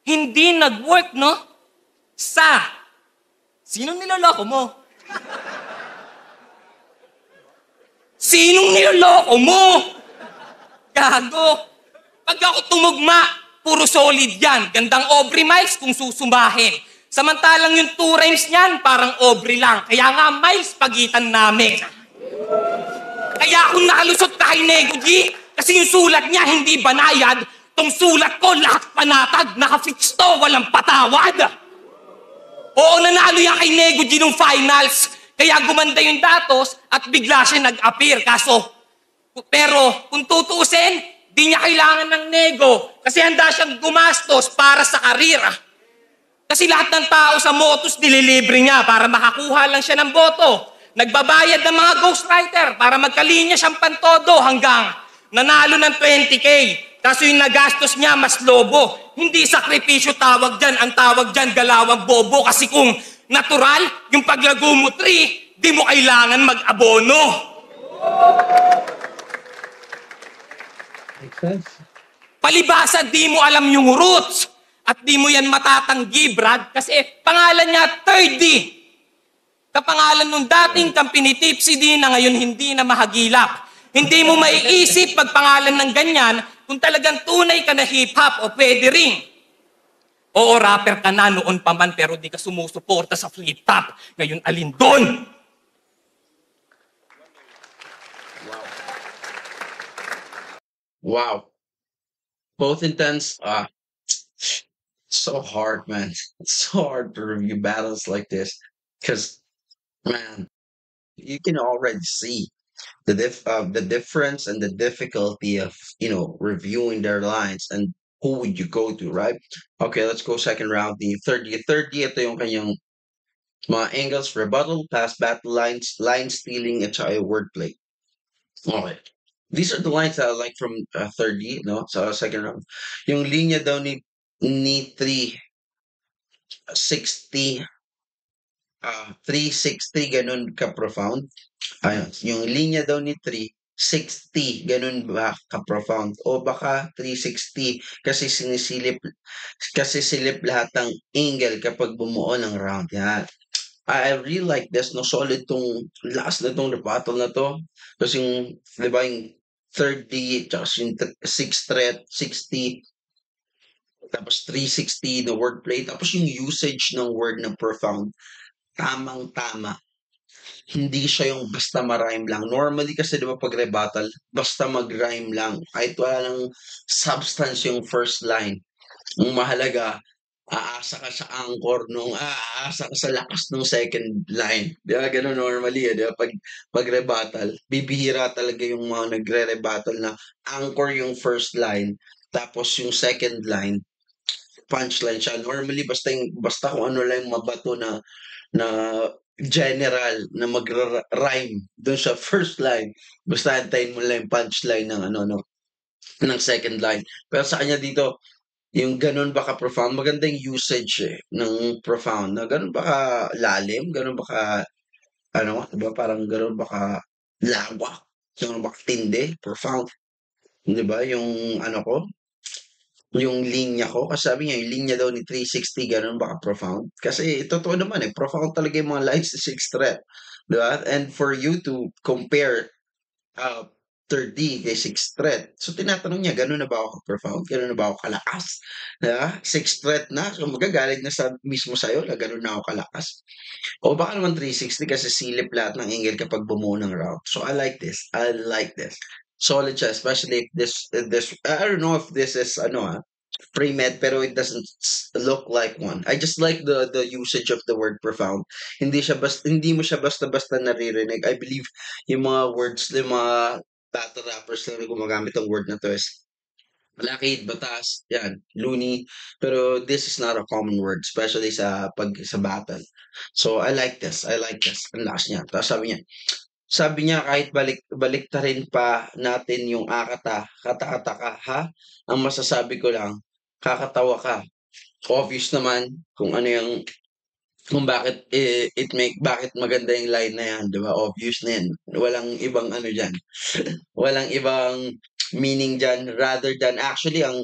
hindi nag-work, no? Sa. Sinong niloloko mo? Sinong niloloko mo? Gago. Pag ako tumugma, puro solid yan. Gandang Aubrey Miles kung susumahin. Samantalang yung 2 rhymes niyan, parang Aubrey lang. Kaya nga, Miles, pagitan namin. Kaya akong nakalusot kay Nego G, kasi yung sulat niya hindi banayad, tong sulat ko lahat panatag, naka-fix to, walang patawad. Oo, nanalo yan kay Nego G nung finals, kaya gumanda yung datos at bigla siya nag-appear. Pero kung tutuusin, di niya kailangan ng Nego kasi handa siyang gumastos para sa karir. Kasi lahat ng tao sa motos nililibre niya para makakuha lang siya ng boto. Nagbabayad ng mga ghostwriter para magkalinya siyang pantodo hanggang nanalo ng 20K. Kaso yung nagastos niya mas lobo. Hindi sakripisyo tawag dyan. Ang tawag dyan galawang bobo. Kasi kung natural, yung paglago mo 3, di mo kailangan mag-abono. Makes sense. Palibasa, di mo alam yung roots. At di mo yan matatanggi, Brad. Kasi pangalan niya 3D. Kapangalan nung dating company Tipsy D na ngayon hindi na mahagilap. Hindi mo maiisip pagpangalan ng ganyan kung talagang tunay ka na hip-hop o pwede rin. Oo, rapper ka na noon pa man pero di ka sumusuporta sa flip-top. Ngayon alin doon? Wow. Both intense. So hard, man. It's so hard to review battles like this because, man, you can already see the difference and the difficulty of reviewing their lines and who would you go to, right? Okay, let's go second round. The 30 ito yung kanyang mga angles, rebuttal, past battle lines, line stealing, at saka yung wordplay. Okay. These are the lines that I like from 30, no? So second round. Yung linya daw ni 360 360 ganun ka-profound. Ayun, yung linya daw ni 360 ganun ba ka-profound o baka 360 kasi silip lahat ng angle kapag bumuo ng round. Yan. I really like this, no? Solid tong last na tong rebuttal na to. Kasi yung, di ba, yung third D, tsaka yung sixth threat, 60, tapos 360 na wordplay, tapos yung usage ng word na profound, tamang-tama. Hindi siya yung basta ma-rhyme lang. Normally kasi 'di ba 'pag rebuttal, basta mag-rhyme lang kahit wala ng substance yung first line. Ang mahalaga, aasa ka sa anchor aasa ka sa lakas nung second line. 'Di ba gano'n normally, 'di ba 'pag rebuttal. Bibihira talaga yung mga nagre-rebuttal na anchor yung first line, tapos yung second line, punchline siya. Normally basta kung ano lang mabato na general na rhyme dun sa first line. Basta antayin mo lang yung punchline ng ano 'no, ng second line. Pero sa kanya dito, yung gano'n ba ka-profound, maganda yung usage, ng profound na gano'n ba kalalim, gano'n ba ano, 'di ba parang gano'n ba kalawak, gano'n ba katindi, profound, 'di ba yung ano ko, yung linya ko, kasi sabi niya yung linya daw ni 360 gano'n ba ka-profound. Kasi totoo naman, profound talaga yung mga lines ni Sixth Threat, 'di ba? And for you to compare, ah, 30 kay Sixth Threat, so tinatanong niya, "Gano'n na ba ako ka-profound, gano'n na ba ako kalakas?" 'Di ba? Sixth Threat na, kumbaga galing na mismo sa'yo na gano'n na ako kalakas. O baka naman 360 kasi silip lahat ng angle kapag bumuo ng route. So I like this, I like this. Solid siya, especially if this I don't know if this is ano, pre-med, pero it doesn't look like one. I just like the usage of the word profound. Hindi mo siya basta-basta naririnig. I believe yung mga words, yung mga battle rappers lang na gumagamit ng word na 'to is malakid, batas, 'yan, loony, pero this is not a common word, especially sa battle. So I like this, ang lakas niya. Tapos sabi niya kahit baliktarin pa natin yung akata, kata-kata ka, ha? Ang masasabi ko lang, kakatawa ka. Obvious naman kung ano yung kung bakit maganda yung line na yan, 'di ba? Obvious na yan. Walang ibang ano diyan, walang ibang meaning diyan rather than actually ang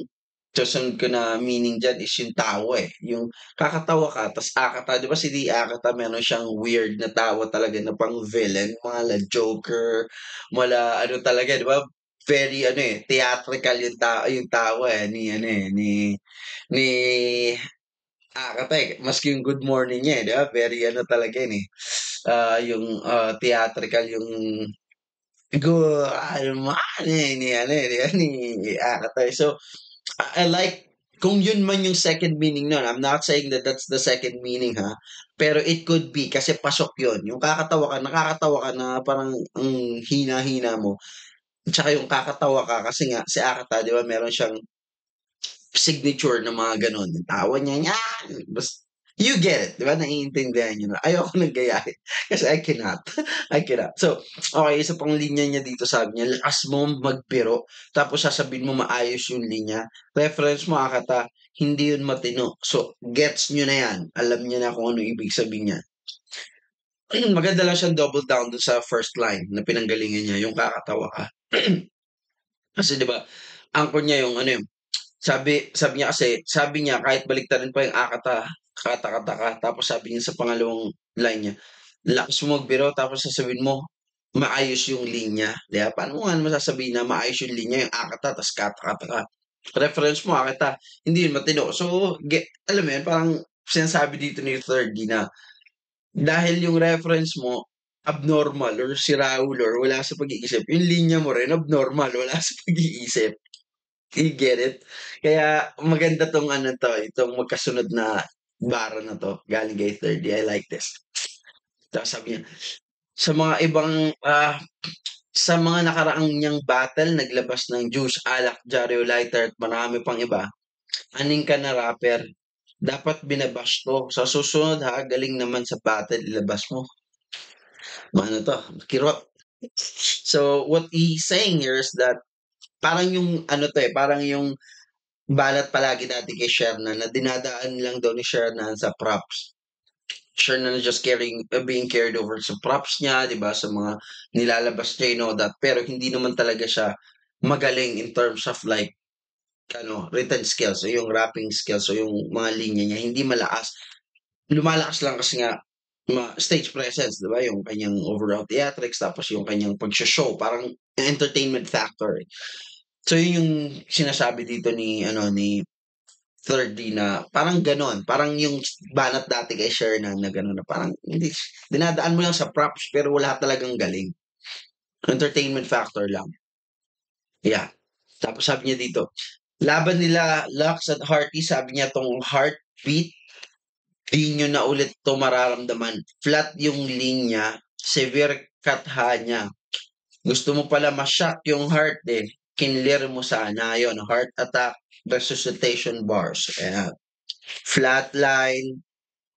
susunod ko na meaning diyan is yung tawa, yung kakatawa ka ta's akata, 'di ba si D Akata meron siyang weird na tawa talaga na pang-villain, mala Joker, mala ano talaga, 'di ba? Very ano, theatrical yung tawa, ni ano, ni Akata, maski yung good morning niya, 'di ba? Very ano talaga yun, yung, theatrical yung good morning ni ano, di ba, ni Akata. So, I like kung yun man yung second meaning nun. I'm not saying that that's the second meaning, ha, pero it could be kasi pasok yun. Yung nakakatawa ka na parang ang hina-hina mo, tsaka yung kakatawa ka kasi nga si Akata, 'di ba, meron siyang signature na mga gano'n, yung tawa niya, yan, you get it, 'di ba, naiintindihan niyo na. Ayoko ng gayahin kasi I cannot, I cannot. So, okey, isa pang linya niya dito, sabi niya, "Lakas mo magbiro tapos sasabihin mo maayos yung linya." Reference mo, Akata, hindi yun matino. So, gets niyo na yan, alam niyo na kung ano ibig sabihin niyan. Maganda lang siyang double down dun sa first line na pinanggalingan niya, yung kakatawa ka. Kasi 'di ba, anchor niya yung ano, sabi niya kahit baliktarin pa yung akata, kata-kata ka, tapos sabi niya sa pangalawang line niya, "Lakas mo magbiro tapos sasabihin mo maayos yung linya." 'Di ba? Paano mo nga naman sasabihin na maayos yung linya, yung akata ta's kata-kata ka. Reference mo akata, hindi yun matino. So, alam mo yun, parang sinasabi dito ni Third D na dahil yung reference mo abnormal or si Raul or wala sa pag-iisip, yung linya mo rin abnormal, wala sa pag-iisip. You get it? Kaya maganda 'tong ano 'to, itong magkasunod na bara na 'to galing kay 30, I like this. Tapos sabi niya, sa mga ibang, sa mga nakaraang niyang battle naglabas ng Juice, Alak, Jaryo, Lighter at marami pang iba. Aning ka na rapper, dapat binabash 'to. Sa susunod ha, galing naman sa battle ilabas mo. Ano 'to, kirot. So what he's saying here is that parang yung ano 'to, parang yung balat palagi dati kay Shernan na dinadaan lang daw ni Shernan sa props. Shernan is just being carried over sa props niya, 'di ba, sa mga nilalabas niya and all that. Pero hindi naman talaga siya magaling in terms of like ano, written skills o yung rapping skills o yung mga linya niya hindi malakas. Lumalakas lang kasi nga stage presence, 'di ba, yung kanyang overall theatrics tapos yung kanyang pagsho-show parang entertainment factor. So yun yung sinasabi dito ni ano ni Third D na parang gano'n, parang yung banat dati kay Shernan na gano'n na parang hindi dinadaan mo lang sa props pero wala talagang galing. Entertainment factor lang. Yeah. Tapos sabi niya dito, laban nila Lux at Harty, sabi niya tong heartbeat, di nyo na ulit 'to mararamdaman. Flat yung linya, severe katha niya. Gusto mo pala ma-shock yung heart eh. Kinlir mo sana yon, heart attack, resuscitation bars. Ayan. Flatline,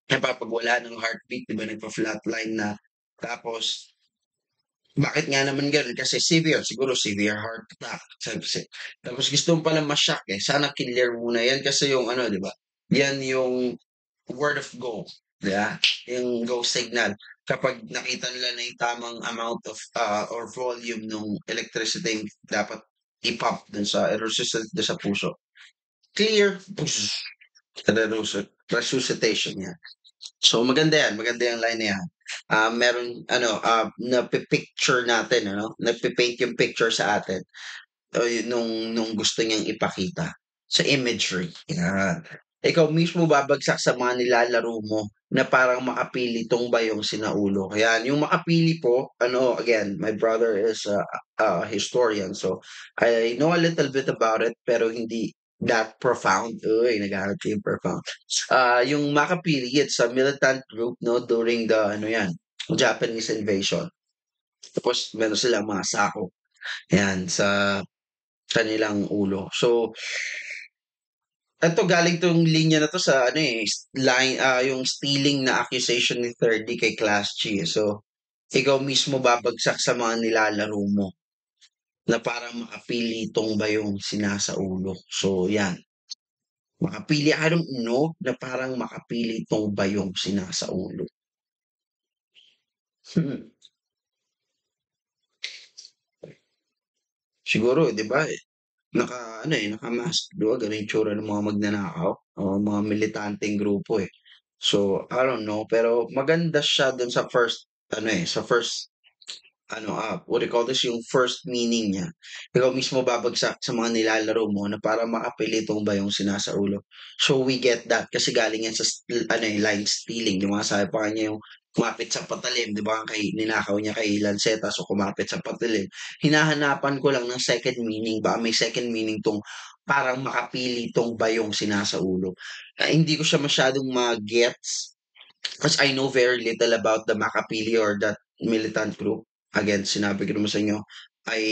napapag wala ng heartbeat, di ba nagpa-flatline na. Tapos, bakit nga naman gano'n? Kasi severe, siguro severe heart attack. Tapos gusto mo pala ma-shock eh. Sana kinlir muna yan kasi yung ano, di ba? Yan yung word of go. Di ba? Yung go signal. Kapag nakita nila na yung tamang amount of or volume ng electricity yung dapat i-pump dun sa resistant dun sa puso. Clear, resuscitation yan. So maganda yan, maganda yung line na yan. Meron ano, napi-picture natin ano, nagpe-paint yung picture sa atin nung gusto niyang ipakita sa imagery. Yan. Ikaw mismo babagsak sa mga nilalaro mo na parang makapili tong bayong sinaulo. Yan, yung makapili po, ano, again, my brother is a historian, so I know a little bit about it, pero hindi that profound. Uy, naghahanap ko yung profound. Yung makapili, it's a militant group, no, during the, ano yan, Japanese invasion. Tapos, meron silang mga sako. Yan, sa kanilang ulo. So, eto galing 'tong linya na 'to sa ano, eh, line, yung stealing na accusation ni Third D kay Class G. So, ikaw mismo babagsak sa mga nilalaro mo na parang makapilitong ba yung sinasaulo. So, yan. Makapili, I don't know na parang makapilitong ba yung sinasaulo. Hmm. Siguro, 'di ba, naka-ano, eh, naka-mask, 'di ba, gano'n yung itsura ng mga magnanakaw o mga militanteng grupo, eh. So, I don't know, pero maganda siya dun sa first ano, eh, sa first ano, what do you call this, yung first meaning niya. Ikaw mismo babagsak sa mga nilalaro mo na para makapilitong ba yung sinasaulo. So, we get that kasi galing yan sa ano, eh, line stealing. Yung mga sabi pa kanya yung kumapit sa patalim, 'di ba, kay ninakaw niya kay Lanceta, so kumapit sa patalim. Hinahanapan ko lang ng second meaning, baka may second meaning 'tong parang makapili 'tong bayong sinasaulo. Hindi ko siya masyadong ma-gets because I know very little about the Makapili or that militant group. Again, sinabi ko naman sa inyo, ay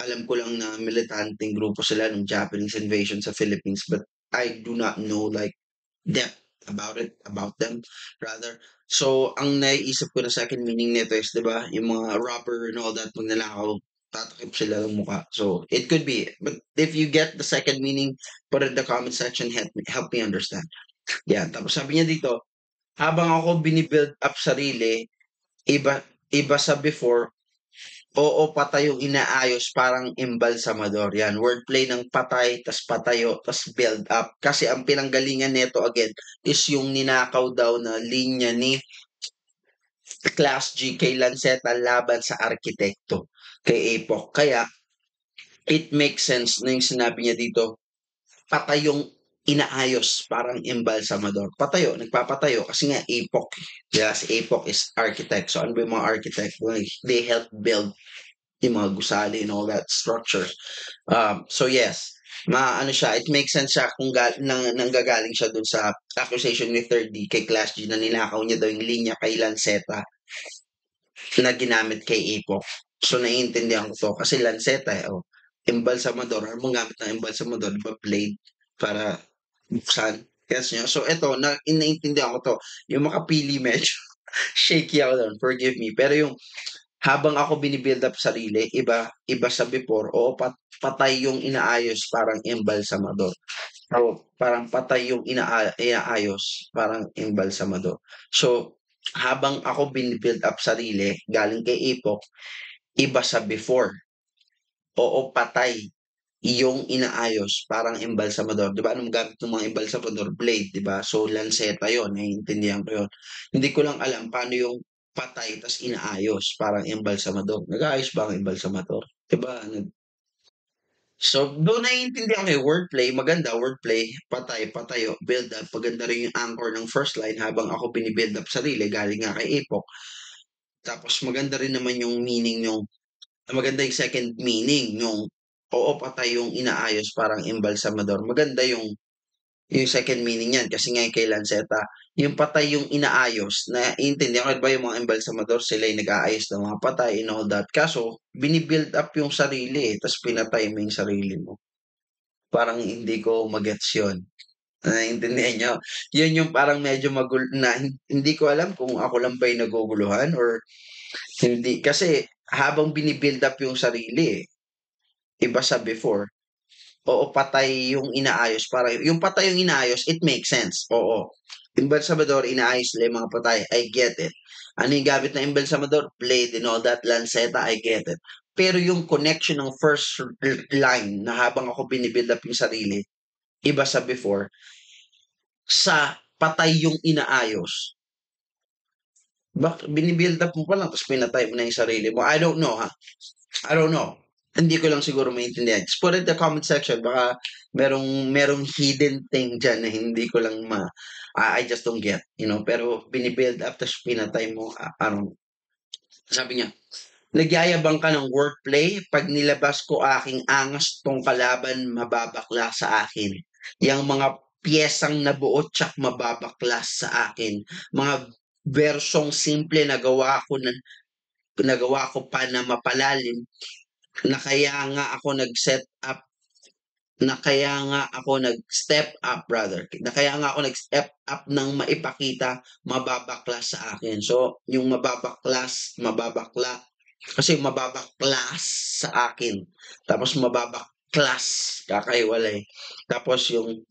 alam ko lang na militanteng grupo sila nung Japanese invasion sa Philippines, but I do not know like depth about it, about them rather. So, ang naiisip ko na second meaning nito is, 'di ba, yung mga robber and all that, magnanakaw, tatakip sila ng mukha. So, it could be. But if you get the second meaning, put it in the comment section, help me understand. Yan. Tapos sabi niya dito, habang ako bini-build up sarili, iba iba sa before, oo, patay yung inaayos parang embalsamador. Yan, wordplay ng patay, tas patayo, tas build up. Kasi ang pinanggalingan nito again is yung ninakaw daw na linya ni Class G kay Lanceta laban sa arkitekto, kay Apoc. Kaya, it makes sense na yung sinabi niya dito, patay yung inaayos, parang embalsamador. Patayo, nagpapatayo kasi nga APOC. Yeah, si APOC is architect. So ano ba yung mga architect? Well, they help build yung mga gusali and all that structures. So yes, maano siya, it makes sense siya kung nanggagaling siya dun sa accusation ni Third D kay Class G na ninakaw niya daw yung linya kay Lanceta na ginamit kay APOC. So naiintindihan ko to kasi Lanceta embalsamador, ano bang gamit ng embalsamador? Di ba blade para buksan? Gets niyo? So eto, naiintindihan ko to. Yung makapili medyo shaky ako doon, forgive me. Pero yung habang ako bini-build up sarili, iba sa before, oo, patay yung inaayos, parang embalsamador. So, parang patay yung inaayos, parang embalsamador. So, habang ako bini-build up sarili, galing kay Ipok, iba sa before. Oo, patay yung inaayos, parang embalsamador. 'Di ba anong gamit ng mga embalsamador? Blade, 'di ba? So, lanseta yon, naiintindihan ko yun. Hindi ko lang alam paano yung patay tas inaayos, parang embalsamador. Nag-aayos ba ang embalsamador? 'Di ba? So, doon naiintindihan ko yung wordplay, maganda wordplay, patay, patayo, build up, maganda rin yung anchor ng first line habang ako bini-build up sarili galing nga kay Epok. Tapos maganda rin naman yung meaning yung maganda yung second meaning yung, oo, patay yung inaayos parang embalsamador. Maganda yung second meaning niyan kasi nga yung kay Lanceta, yung patay yung inaayos, naiintindihan ko, 'di ba yung mga embalsamador sila yung nag-aayos ng mga patay and all that. Kaso bini-build up yung sarili, ta's pinatay mo yung sarili mo. Parang hindi ko ma-gets yun. Naiintindihan niyo? Yun yung parang medyo na hindi ko alam kung ako lang ba yung naguguluhan or hindi. Kasi habang bini-build up yung sarili, iba sa before, oo, patay yung inaayos. Parang yung patay yung inaayos, it makes sense. Oo. Embalsamador, inaayos nila yung mga patay. I get it. Ano yung gamit ng embalsamador? Blade and all that. Lanceta, I get it. Pero yung connection ng first line na habang ako binibuild up yung sarili, iba sa before, sa patay yung inaayos. Bini-build up mo pa lang tapos pinatay mo na yung sarili mo. I don't know, ha? I don't know. Hindi ko lang siguro maintindihan. Just put it in the comment section. Baka merong hidden thing dyan na hindi ko lang I just don't get, Pero bini-build up tapos pinatay mo. Sabi niya, nagyayabang ka ng wordplay. Pag nilabas ko aking angas tong kalaban, mababakla sa akin. Yang mga piyesang nabuo tsak mababaklas sa akin. Mga bersong simple nagawa ko pa na mapalalim na kaya nga ako nag-set up na kaya nga ako nag-step up brother, na kaya nga ako nag-step up ng maipakita mababaklas sa akin. So, yung mababakla, kasi mababaklas sa akin. Tapos mababaklas, kakaiwalay. Tapos yung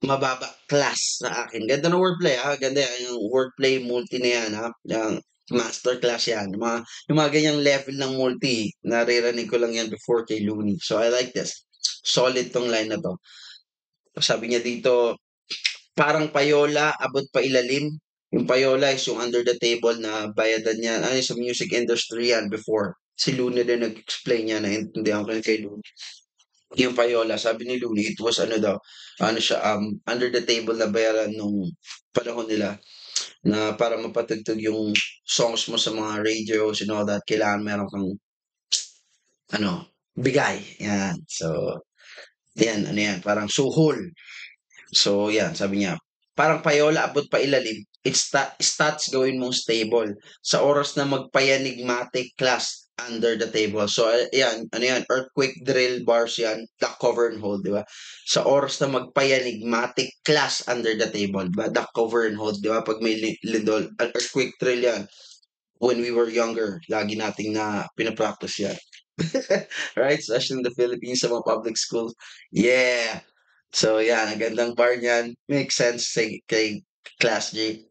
mababaklas sa akin. Ganda ng wordplay, ha? Ganda yan. Yung wordplay multi na yan, ha? Yung masterclass yan. Yung mga ganyang level ng multi, naririnig ko lang yan before kay Looney. So, I like this. Solid tong line na to. Sabi niya dito, parang payola, abot pa ilalim. Yung payola is yung under the table na bayadan niya. Ano sa music industry yan before. Si Looney din nag-explain niya, naintindihan ko kay Looney. Yung payola, sabi ni Looney, it was ano daw, ano siya, under the table na bayaran nung panahon nila na para mapatugtog yung songs mo sa mga radios and all that, kailangan meron kang, bigay. Yan. So, yan, parang suhol. So, yan, sabi niya, parang payola, abot pa ilalim, stats gawin mong stable. Sa oras na magpayanigmatic class under the table. So, yan, earthquake drill bars yan, duck cover and hold, di ba? Sa oras na magpayanigmatic class under the table, di ba? Duck cover and hold, di ba? Pag may lindol, earthquake drill yan. When we were younger, lagi nating na pinapractice yan. Right? Especially in the Philippines sa mga public schools. Yeah. So, yan, ang gandang bar niyan. Makes sense kay Class J.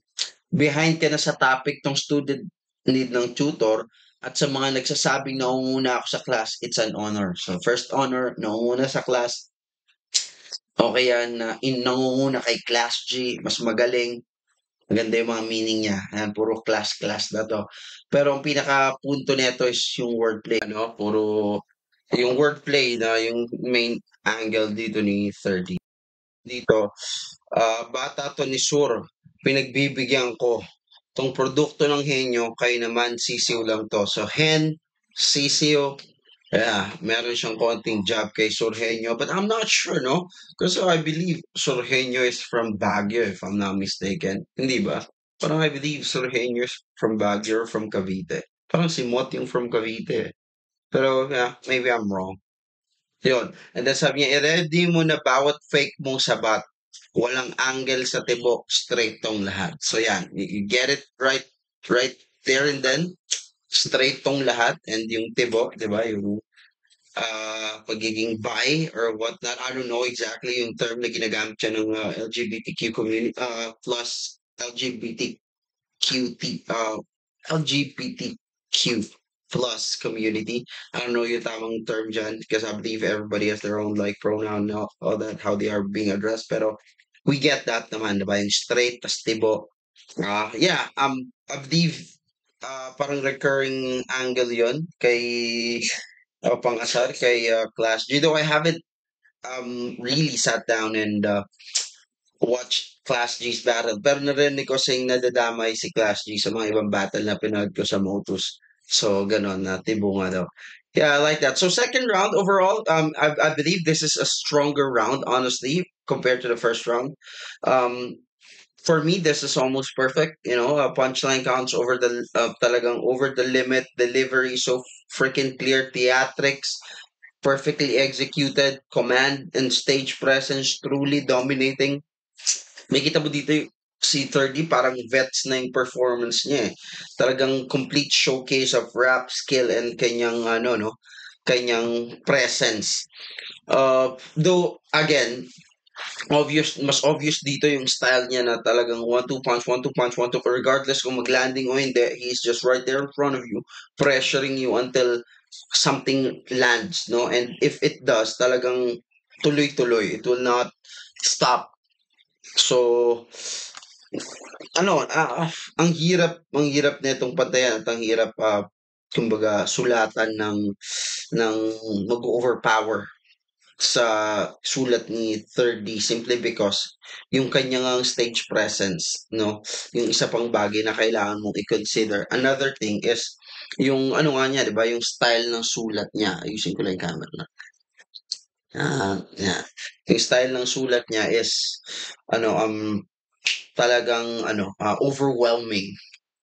Behind ka na sa topic ng student need ng tutor at sa mga nagsasabing naunguna ako sa class, it's an honor. So, first honor, naunguna sa class. Okay yan, nangunguna kay Class G, mas magaling. Maganda yung mga meaning niya. Ayan, puro class na to. Pero ang pinaka-punto nito is yung wordplay. Yung wordplay na yung main angle dito ni 30. Dito, bata to ni Sur, pinagbibigyan ko. Tong produkto ng henyo, kayo naman sisiw lang to. So, sisiw, yeah, meron siyang konting job kay Surhenyo. But I'm not sure, no? Kasi I believe Surhenyo is from Baguio, if I'm not mistaken. Hindi ba? Parang I believe Surhenyo is from Baguio or from Cavite. Parang si Mot yung from Cavite. Pero, yeah, maybe I'm wrong. Yun. And then sabi niya, i-ready mo na bawat fake mong sabat. Walang angle sa tibok, straight tong lahat. So yan, you get it right there and then, straight tong lahat and yung tibok, di ba, yung pagiging bi or whatnot. I don't know exactly yung term na ginagamit siya ng LGBTQ community, plus LGBTQ plus community. I don't know yung tamang term dyan because I believe everybody has their own like pronoun, all that, how they are being addressed. Pero we get that naman, diba? Yung straight, tas tibo. Yeah, I believe parang recurring angle yon kay Pangasar kay Class G. Though I haven't really sat down and watched Class G's battle. Pero narinig ko saying nadadamay si Class G sa mga ibang battle na pinanood ko sa Motus. So, ganon na tibunga daw. Yeah, I like that. So, second round overall, I believe this is a stronger round, honestly, compared to the first round. Um, for me, this is almost perfect. You know, punchline counts over the talagang over the limit, delivery so freaking clear, theatrics perfectly executed, command and stage presence truly dominating. Makita mo dito si 30 parang vets na yung performance niya eh. Talagang complete showcase of rap skill and kanyang ano no, kanyang presence. Though again, mas obvious dito yung style niya na talagang one-two punch, one-two punch, one-two regardless kung mag-landing o hindi, he's just right there in front of you, pressuring you until something lands, no? And if it does, talagang tuloy-tuloy. It will not stop. So, ang hirap nitong pantayan at ang hirap, kumbaga sulatan ng mag-overpower sa sulat ni 3D simply because yung kanya ngang stage presence, no? Yung isa pang bagay na kailangan mong i-consider. Another thing is yung ano nga niya, 'di ba, yung style ng sulat niya. Ayusin ko lang yung camera na. Yeah. Yung style ng sulat niya is ano, talagang ano, overwhelming.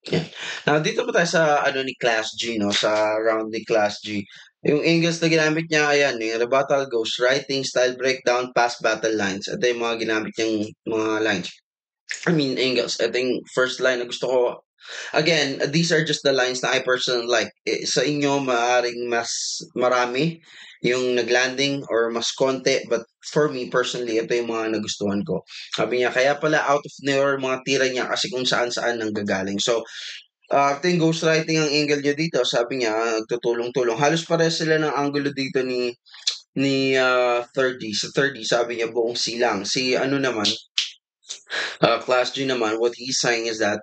Yeah. Now dito pa tayo sa ano ni Class G 'no, sa round ni Class G. Yung angles na ginamit niya ayan, yung rebuttal, ghost writing, style breakdown, past battle lines. Ito yung mga ginamit niyang mga lines. I mean angles. Ito yung first line na gusto ko. Again, these are just the lines na I personally like. Sa inyo maaaring mas marami yung naglanding or mas konti, but for me personally, ito yung mga nagustuhan ko. Sabi niya, kaya pala out of nowhere mga tira niya kasi kung saan-saan nang gagaling. So, ito yung ghostwriting ang angle niya dito. Sabi niya, nagtutulong-tulong. Halos pares sila ng angulo dito ni 30. Sa 30, sabi niya buong silang. Si ano naman, Class G naman, what he's saying is that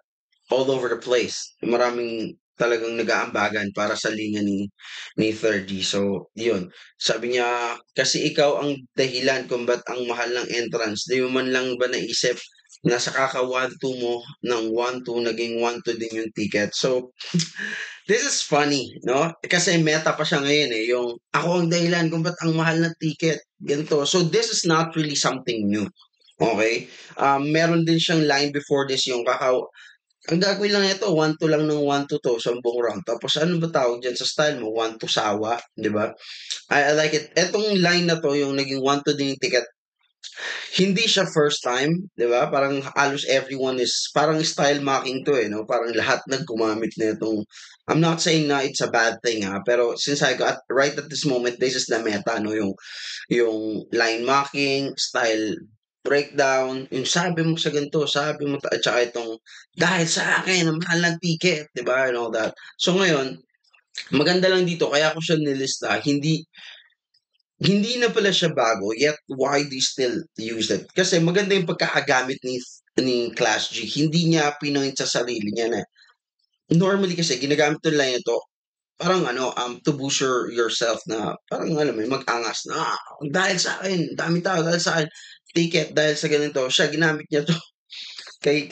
all over the place. Maraming talagang nag-aambagan para sa linya ni 30. So, yun. Sabi niya, kasi ikaw ang dahilan kung ba't ang mahal ng entrance. Di mo man lang ba naisip na sa kaka 1-2 mo ng 1-2 naging 1-2 din yung ticket. So, this is funny, no? Kasi meta pa siya ngayon eh, yung ako ang dahilan kung ba't ang mahal ng ticket. Ganito. So, this is not really something new. Okay? Meron din siyang line before this yung ang gagawin lang nito, 1-2 lang ng 1-2 to sa buong round. Tapos ano ba tawag diyan sa style mo? 1-2 sawa, 'di ba? I like it. Etong line na to, yung naging 1-2 din yung ticket, hindi siya first time, 'di ba? Parang halos everyone is parang style marking to eh, no? Parang lahat gumamit na itong I'm not saying na it's a bad thing ha, pero since I got right at this moment, this is the meta, no? Yung line marking, style breakdown, yung sabi mo sa ganito, sabi mo at saka itong dahil sa akin ang mahal ng ticket, 'di ba? And all that. So ngayon, maganda lang dito kaya ko siya nilista, hindi hindi na pala siya bago yet why do you still use it? Kasi maganda yung pagkakagamit ni Class G. Hindi niya pinoint sa sarili niya na normally kasi ginagamit nila ito parang ano, to boost yourself na parang alam mo yun, mag-angas na, dahil sa akin, dami tao, dahil sa akin, ticket, dahil sa ganito, siya ginamit niya 'to kay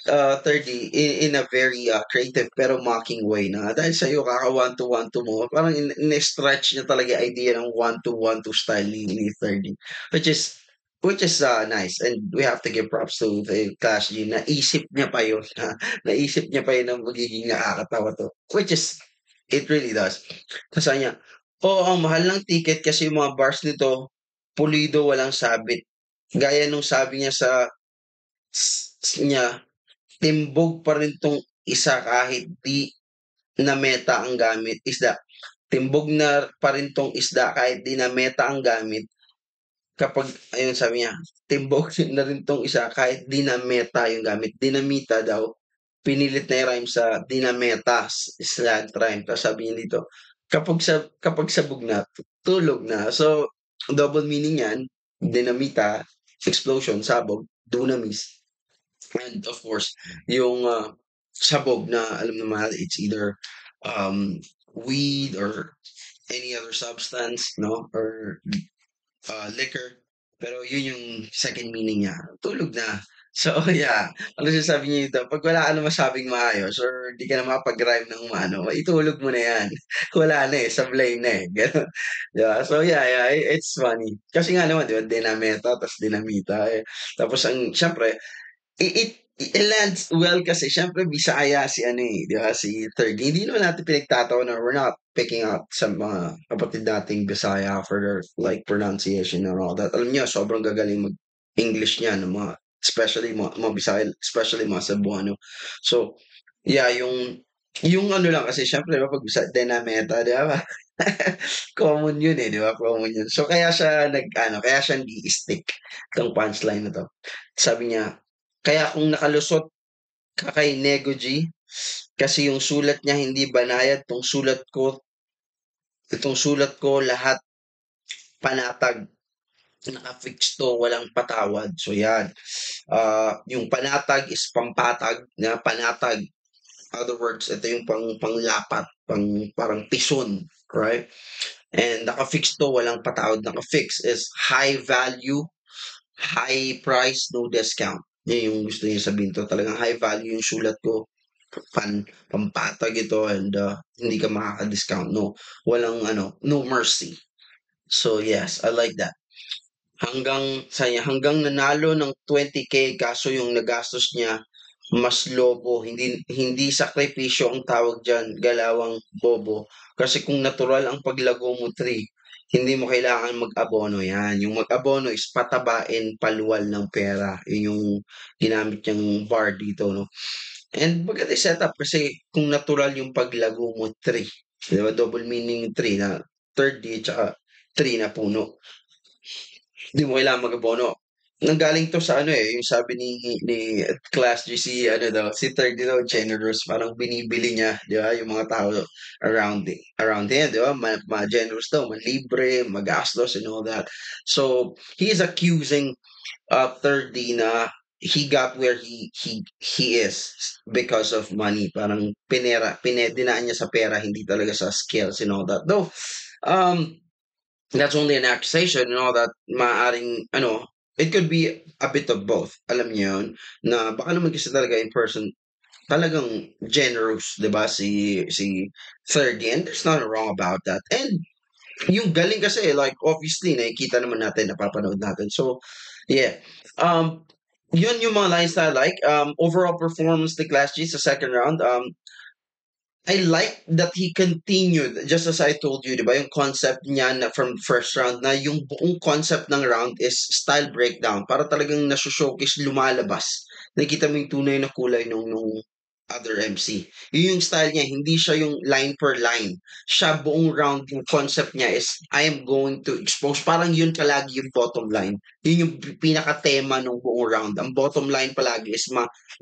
30 in a very creative pero mocking way na dahil sa'yo kaka one to mo, parang in-stretch niya talaga yung idea ng one to style ni 30, which is nice and we have to give props to the Clash G. Naisip niya pa yun, naisip niya pa yun na magiging nakakatawa 'to, which is it really does. Tas sabi niya, "Oo, ang mahal ng ticket kasi yung mga bars nito pulido, walang sabit." Gaya nung sabi niya sa niya, "Timbog pa rin 'tong isa kahit di na meta ang gamit, isda. Timbog na pa rin 'tong isda kahit di na meta ang gamit." Kapag ayun sabi niya, "Timbog na rin 'tong isa kahit di na meta yung gamit." Dinamita daw, pinilit na i-rhyme sa dinamita, slang rhyme. Tapos sabi niya dito, kapag sabog na, tulog na. So, double meaning yan, dinamita, explosion, sabog, dunamis. And of course, yung sabog na alam naman natin, it's either weed or any other substance, no? Or liquor. Pero yun yung second meaning niya, tulog na. So, yeah. Ano sinasabi niya dito, pag wala ka na masabing maayos or di ka na makapag-rhyme ng maano, itulog mo na yan. Wala na eh, sablay na eh. Ganun. Yeah. So, yeah, it's funny. Kasi nga naman, di ba, dinameta, tapos dinamita. Eh. Tapos syempre, it lands well kasi syempre Bisaya si ano eh, di ba, si Third. Hindi naman natin pinagtatawanan, we're not picking out sa mga kapatid nating Bisaya for their like pronunciation and all that. Alam niyo, sobrang gagaling mag-English niya ng mga, especially mga Bisaya, especially mga Cebuano. So, yeah, yung ano lang kasi syempre, di ba, pag Bisaya, Dinameta, di ba? Common yun eh, di ba? Common yun. So, kaya siya nag-i-stick itong punchline na to. Sabi niya, kaya kung nakalusot ka kay Nego G, kasi yung sulat niya hindi banayad, itong sulat ko lahat panatag, naka-fix to, walang patawad. So yan. Yung panatag is pampatag na panatag. Other words, ito yung panglapat, parang pison, right? And naka-fix to, walang patawad. Naka-fix is high value, high price, no discount. Yan yung gusto niya sabihin to. Talagang high value yung sulat ko. Pampatag ito and hindi ka makaka-discount. No, walang no mercy. So yes, I like that. Hanggang nanalo ng 20K kaso yung nagastos niya mas lobo, hindi sakripisyo ang tawag diyan, galawang bobo. Kasi kung natural ang paglago mo 3, hindi mo kailangan mag-abono yan. Yung mag-abono is patabain paluwal ng pera. Yun yung ginamit niyang bar dito, no? And maganda yung setup kasi kung natural yung paglago mo 3, 'di ba? Double meaning 3 na third D tsaka 3 na puno. Hindi mo kailangan mag-abono. Nanggaling to sa ano eh, yung sabi ni Class G si ano daw, si third daw generous, parang binibili niya, 'di ba, yung mga tao around him, 'di ba? Ma-generous daw, manlibre, magastos and all that. So, he is accusing third D na he got where he is because of money. Parang dinaan niya sa pera, hindi talaga sa skills and all that. Though, um, that's only an accusation and all that, maaring, it could be a bit of both. Alam niyo yun, na baka naman kasi talaga in person, talagang generous, 'di ba, si third D, and there's nothing wrong about that. And yung galing kasi, like, obviously, nakikita naman natin, napapanood natin. So, yeah. Yun yung mga lines that I like. Overall performance ni Class G sa second round. I like that he continued, just as I told you, di ba, yung concept niya na from first round, na yung buong concept ng round is style breakdown. Para talagang nasa-showcase, lumalabas. Nakita mo yung tunay na kulay nung other MC. Yun yung style niya, hindi siya yung line per line. Siya buong round, yung concept niya is, I am going to expose. Parang yun palagi yung bottom line. Yun yung pinaka-tema ng buong round. Ang bottom line palagi is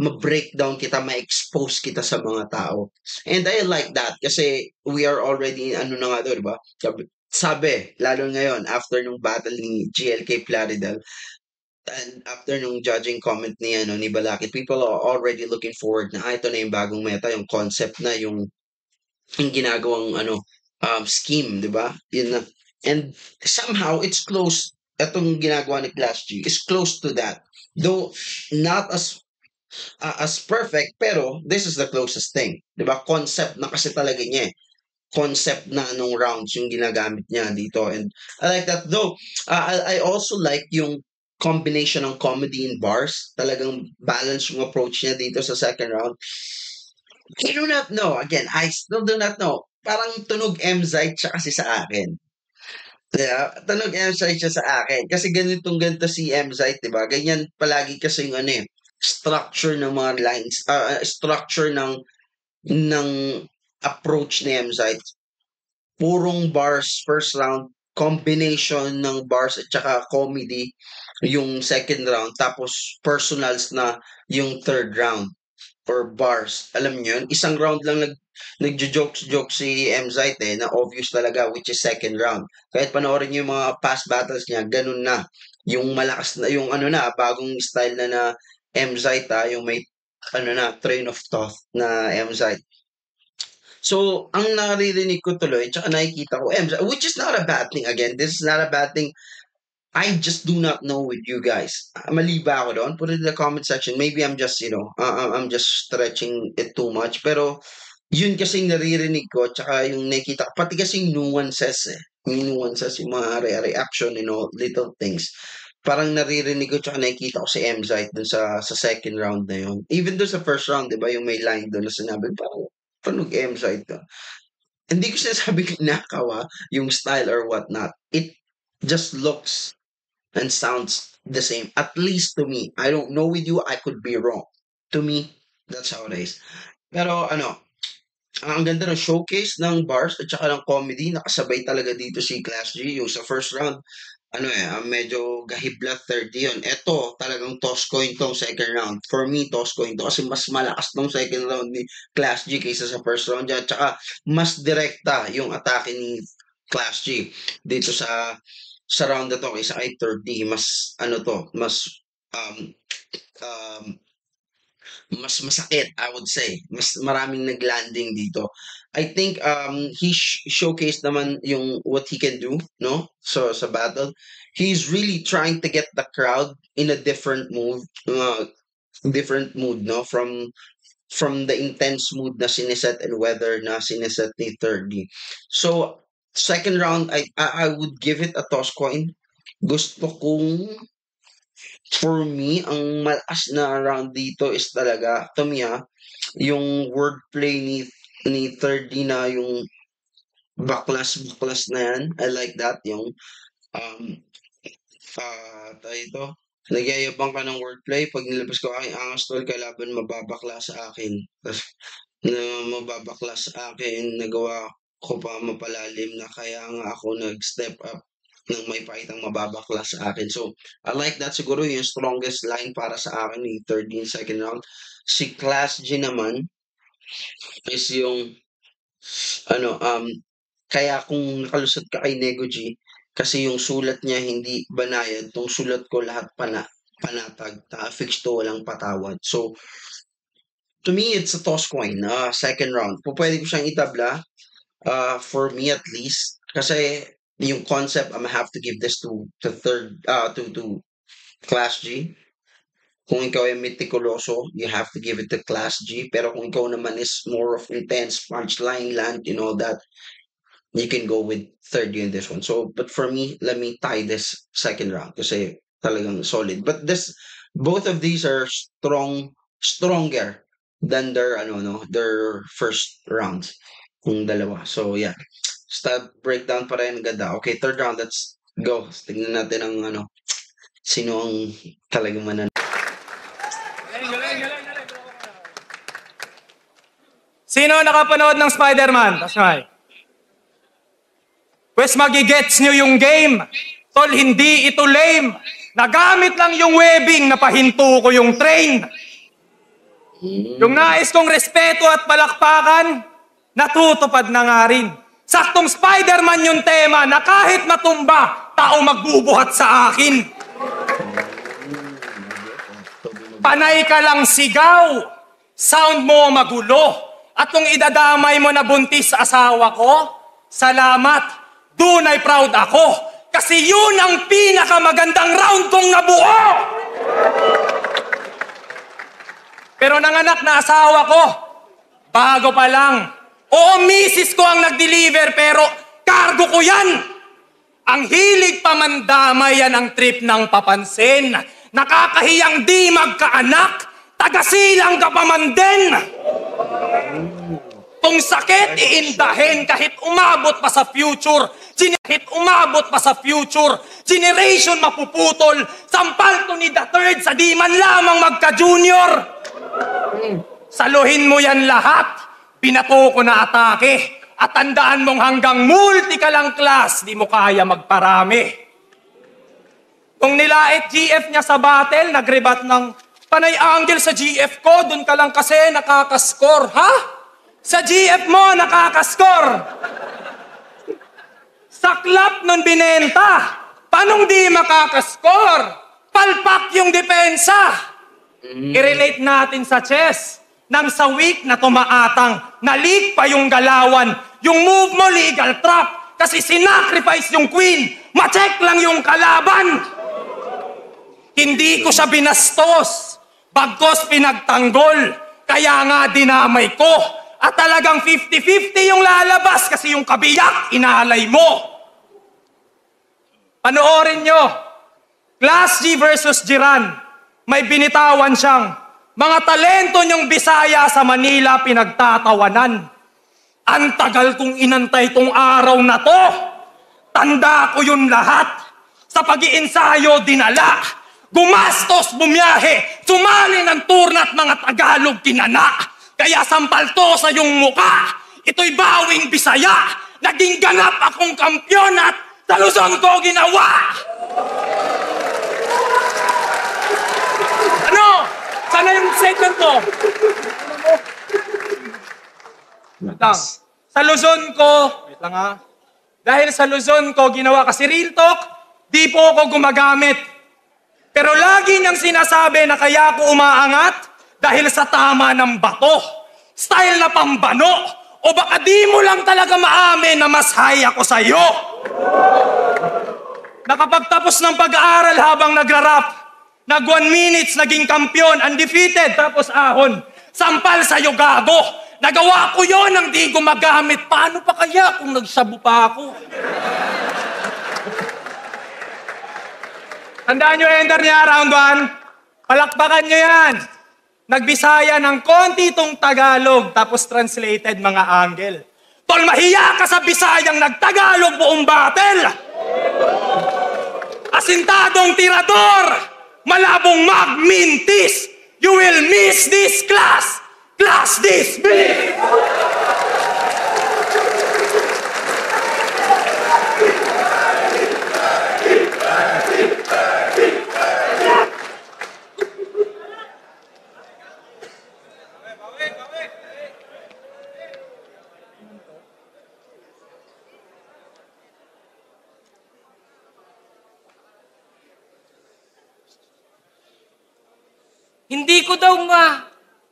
ma-breakdown kita, ma-expose kita sa mga tao. And I like that kasi we are already, ano na nga doon, di ba? Sabi, lalo ngayon, after nung battle ni GLK Plaridel, and after nung judging comment ni Balakid, people are already looking forward na ito na yung bagong meta, yung concept na yung ginagawang scheme, 'di ba? Yun na. And somehow it's close, etong ginagawa ni Class G is close to that. Though not as perfect, pero this is the closest thing, 'di ba? Concept na kasi talaga niya eh. Concept na anong rounds yung ginagamit niya dito, and I like that. Though I also like yung combination ng comedy and bars. Talagang balance yung approach niya dito sa second round. I do not know. Again, I still do not know. Parang tunog M-Zite siya kasi sa akin. Yeah, tunog M-Zite siya sa akin. Kasi ganito si M-Zite, di ba? Ganyan palagi kasi yung structure ng mga lines, structure ng approach ni M-Zite. Purong bars first round, combination ng bars at saka comedy yung second round, tapos personals na yung third round or bars. Alam niyo yun? Isang round lang nagjo-joke si M-Zite na obvious talaga, which is second round. Kahit panoorin niyo yung mga past battles niya, ganun na. Yung malakas na, yung bagong style na M-Zite, yung may train of thought na M-Zite. So, ang naririnig ko tuloy, tsaka nakikita ko, which is not a bad thing. Again, this is not a bad thing. I just do not know with you guys. Mali ba ako doon? Put it in the comment section. Maybe I'm just, I'm just stretching it too much. Pero, yun kasi naririnig ko, tsaka yung nakikita ko. Pati kasi yung nuances eh. Yung nuances, yung mga reaction, little things. Parang naririnig ko, tsaka nakikita ko si Emzite dun sa second round na yun. Even dun sa first round, di ba, yung may line dun na sinabi, parang, panog Emzite ka. Hindi ko sinasabing nakaw yung style or whatnot. It just looks and sounds the same. At least to me. I don't know with you, I could be wrong. To me, that's how it is. Pero ang ganda ng showcase ng bars at saka ng comedy. Nakasabay talaga dito si Class G. Yung sa first round, medyo gahibla 30 yun. Eto, talagang toss coin tong second round. For me, toss coin to kasi mas malakas tong second round ni Class G kaysa sa first round niya. Tsaka mas direkta yung atake ni Class G dito sa round na to kaysa kay 30. Mas mas um, mas masakit, I would say. Mas maraming naglanding dito. I think he showcased naman yung what he can do, no? So sa battle, he's really trying to get the crowd in a different mood, no? From the intense mood na sineset and weather na sineset ni 30. So second round, I would give it a toss coin. Gusto kong for me, ang malakas na round dito is talaga, to me yung wordplay ni 30 na yung baklas na yan. I like that. Yung, tayo ito, nagyayabang ka ng wordplay. Pag nilabas ko aking angas tol, kailaban mababakla sa akin. Na mababakla sa akin, nagawa ko pa mapalalim na kaya nga ako nag-step up nang may pakitang mababakla sa akin. So, I like that. Siguro yung strongest line para sa akin yung 13 second round. Si Class G naman is yung kaya kung nakalusot ka kay Nego G kasi yung sulat niya hindi banayad, tong sulat ko lahat panatag, fixed to walang patawad. So, to me, it's a toss coin. Second round. Pwede ko siyang itabla, for me at least, kasi yung concept, I'm gonna have to give this to Class G. Kung ikaw ay meticuloso, you have to give it to Class G. Pero kung ikaw naman is more of intense punchline land, that you can go with 30 in this one. So, but for me, let me tie this second round kasi talagang solid. But both of these are stronger than their first rounds. Kung dalawa. So, yeah. Stat breakdown pa rin, ganda. Okay, third round, let's go. Tingnan natin ang sino ang talagang mananalo. Sino nakapanood ng Spider-Man? That's right. Pwes magigets nyo yung game. Tol, hindi ito lame. Nagamit lang yung webbing na pahinto ko yung train. Yung nais kong respeto at palakpakan, natutupad na nga rin. Saktong Spider-Man yung tema na kahit matumba, tao magbubuhat sa akin. Panay ka lang sigaw, sound mo magulo, at kung idadamay mo na buntis asawa ko, salamat, dunay proud ako, kasi yun ang pinakamagandang round kong nabuo! Pero nanganak na asawa ko, bago pa lang, oo, misis ko ang nag-deliver, pero cargo ko yan. Ang hilig pamandamay yan ang trip ng papansin. Nakakahiyang di magkaanak, tagasilang ka pa man din. Kung sakit, iindahin kahit umabot pa sa future. Kahit umabot pa sa future. Generation mapuputol. Sampal to ni the third sa di man lamang magka-junior. Saluhin mo yan lahat. Pinato ko na atake at tandaan mong hanggang multi ka lang class, di mo kaya magparami. Kung nilait GF niya sa battle, nagrebat ng panay angle sa GF ko, dun ka lang kasi nakakaskor. Ha? Sa GF mo, nakakaskor. Saklap nun binenta. Panong di makakaskor? Palpak yung depensa. I-relate natin sa chess. Nang sa week na tumaatang, nalik pa yung galawan. Yung move mo, legal trap. Kasi sinacrifice yung queen. Ma-check lang yung kalaban. Hindi ko siya binastos. Bagkos pinagtanggol. Kaya nga dinamay ko. At talagang 50-50 yung lalabas kasi yung kabiyak, inalay mo. Panoorin nyo. Class G versus Jiran. May binitawan siyang mga talento niyong Bisaya sa Manila pinagtatawanan. Ang tagal kong inantay tong araw na to. Tanda ko yun lahat. Sa pag-iensayo dinala. Gumastos, bumiyahe. Sumali ng turna at mga Tagalog kinana. Kaya sampal to sa iyong muka. Ito'y bawing Bisaya. Naging ganap akong kampyon at sa Luzon ko ginawa. Ano? Sana yung segment ko. Wait lang. Sa Luzon ko, wait lang ha. Dahil sa Luzon ko ginawa kasi real talk, di po ako gumagamit. Pero lagi niyang sinasabi na kaya ako umaangat dahil sa tama ng bato. Style na pambano. O baka di mo lang talaga maamin na mas high ako sa'yo. Nakapagtapos ng pag-aaral habang nagra-rap. Nag 1 minutes, naging kampiyon, undefeated, tapos ahon. Sampal sa'yo, gago. Nagawa ko yon nang di gumagamit. Paano pa kaya kung nagsabu pa ako? Tandaan nyo, ender niya, round 1. Palakpakan nyo yan. Nagbisaya ng konti itong Tagalog, tapos translated mga angle. Tol, mahiya ka sa Bisayang nagtagalog buong battle. Asintadong tirador. Malabong magmintis. You will miss this class. Class dismissed.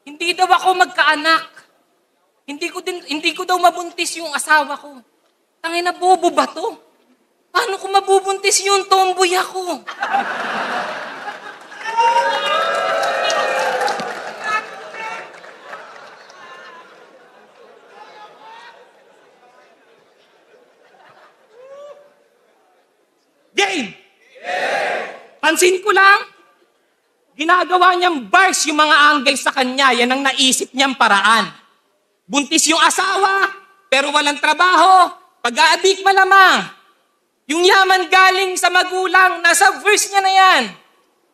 Hindi daw ako magkaanak. Hindi ko daw mabuntis yung asawa ko. Tangina, bobo ba to? Paano ko mabubuntis yung tomboy ako? Game! Pansin ko lang, ginagawa niyang bars yung mga angle sa kanya. Yan ang naisip niyang paraan. Buntis yung asawa, pero walang trabaho. Pag-aadik malamang. Yung yaman galing sa magulang, nasa verse niya na yan.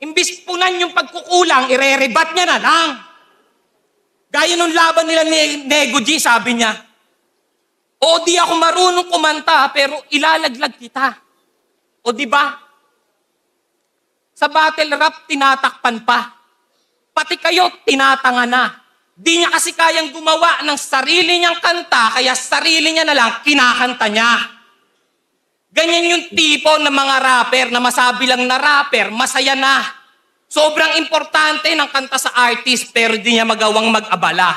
Imbis punan yung pagkukulang, ire-rebat niya na lang. Gaya nung laban nila ni Nego G, sabi niya, o di ako marunong kumanta, pero ilalaglag kita. O di ba? Sa battle rap, tinatakpan pa. Pati kayo, tinatanga na. Di niya kasi kayang gumawa ng sarili niyang kanta, kaya sarili niya na lang kinakanta niya. Ganyan yung tipo ng mga rapper na masabi lang na rapper, masaya na. Sobrang importante ng kanta sa artist, pero di niya magawang mag-abala.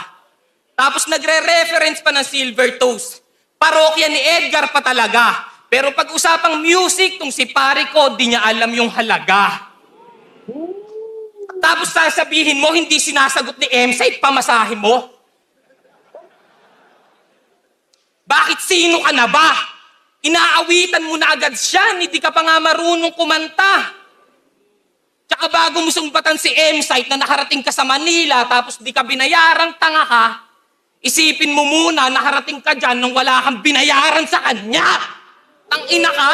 Tapos nagre-reference pa ng Silver Toes. Parokya ni Edgar pa talaga. Pero pag usapang music, tong si pare ko, di niya alam yung halaga. Tapos sasabihin mo, hindi sinasagot ni M-Site, pamasahe mo. Bakit sino ka na ba? Inaawitan mo na agad siya, hindi ka pa nga marunong kumanta. Tsaka bago mo sumbatan si M-Site na nakarating ka sa Manila, tapos di ka binayarang tanga ka, isipin mo muna, nakarating ka dyan nung wala kang binayaran sa kanya. Tangina ka?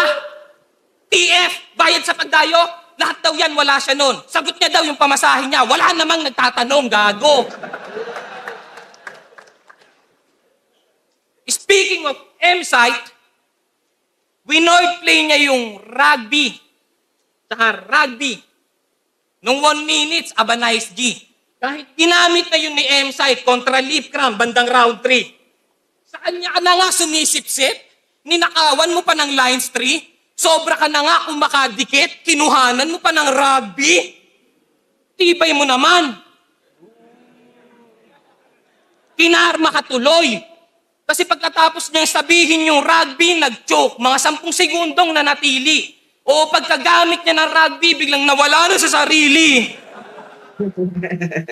TF, bayad sa pagdayo? Lahat daw yan, wala siya nun. Sagot niya daw yung pamasahe niya. Wala namang nagtatanong, gago. Speaking of M-Site, winoid play niya yung rugby. Saka rugby. Nung 1 minutes, aba nice G. Kahit ginamit na yun ni M-Site kontra Leaf Cram, bandang round 3. Sa kanya ka na nga sumisip-sip? Ninakawan mo pa ng lines 3? Sobra ka na nga kung makadikit, kinuhanan mo pa ng rugby. Tibay mo naman. Kinarma ka tuloy. Kasi pagkatapos niyang sabihin yung rugby, nag-choke, mga 10 segundong nanatili. O pagkagamit niya ng rugby, biglang nawala na sa sarili.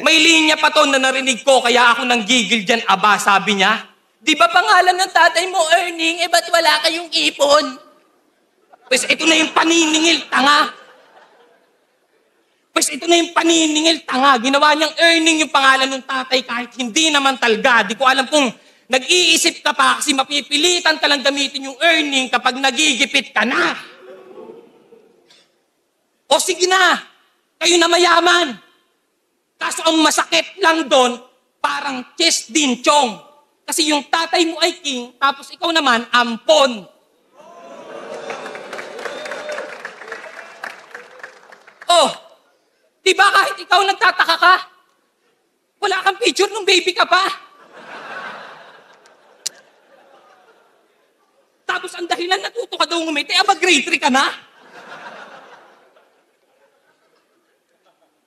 May linya pa to na narinig ko, kaya ako nanggigil dyan, aba, sabi niya. Di ba pangalan ng tatay mo, Erning, ba't wala kayong ipon? Pues ito na yung paniningil, tanga. Ginawa niyang Erning yung pangalan ng tatay kahit hindi naman talaga. Di ko alam kung nag-iisip ka pa kasi mapipilitan ka lang gamitin yung Erning kapag nagigipit ka na. O sige na, kayo na mayaman. Kaso ang masakit lang doon, parang chest din, chong. Kasi yung tatay mo ay king, tapos ikaw naman, ampon. Oh, di ba kahit ikaw nagtataka ka? Wala kang picture nung baby ka pa. Tapos ang dahilan natuto ka daw ngumiti, grade 3 ka na?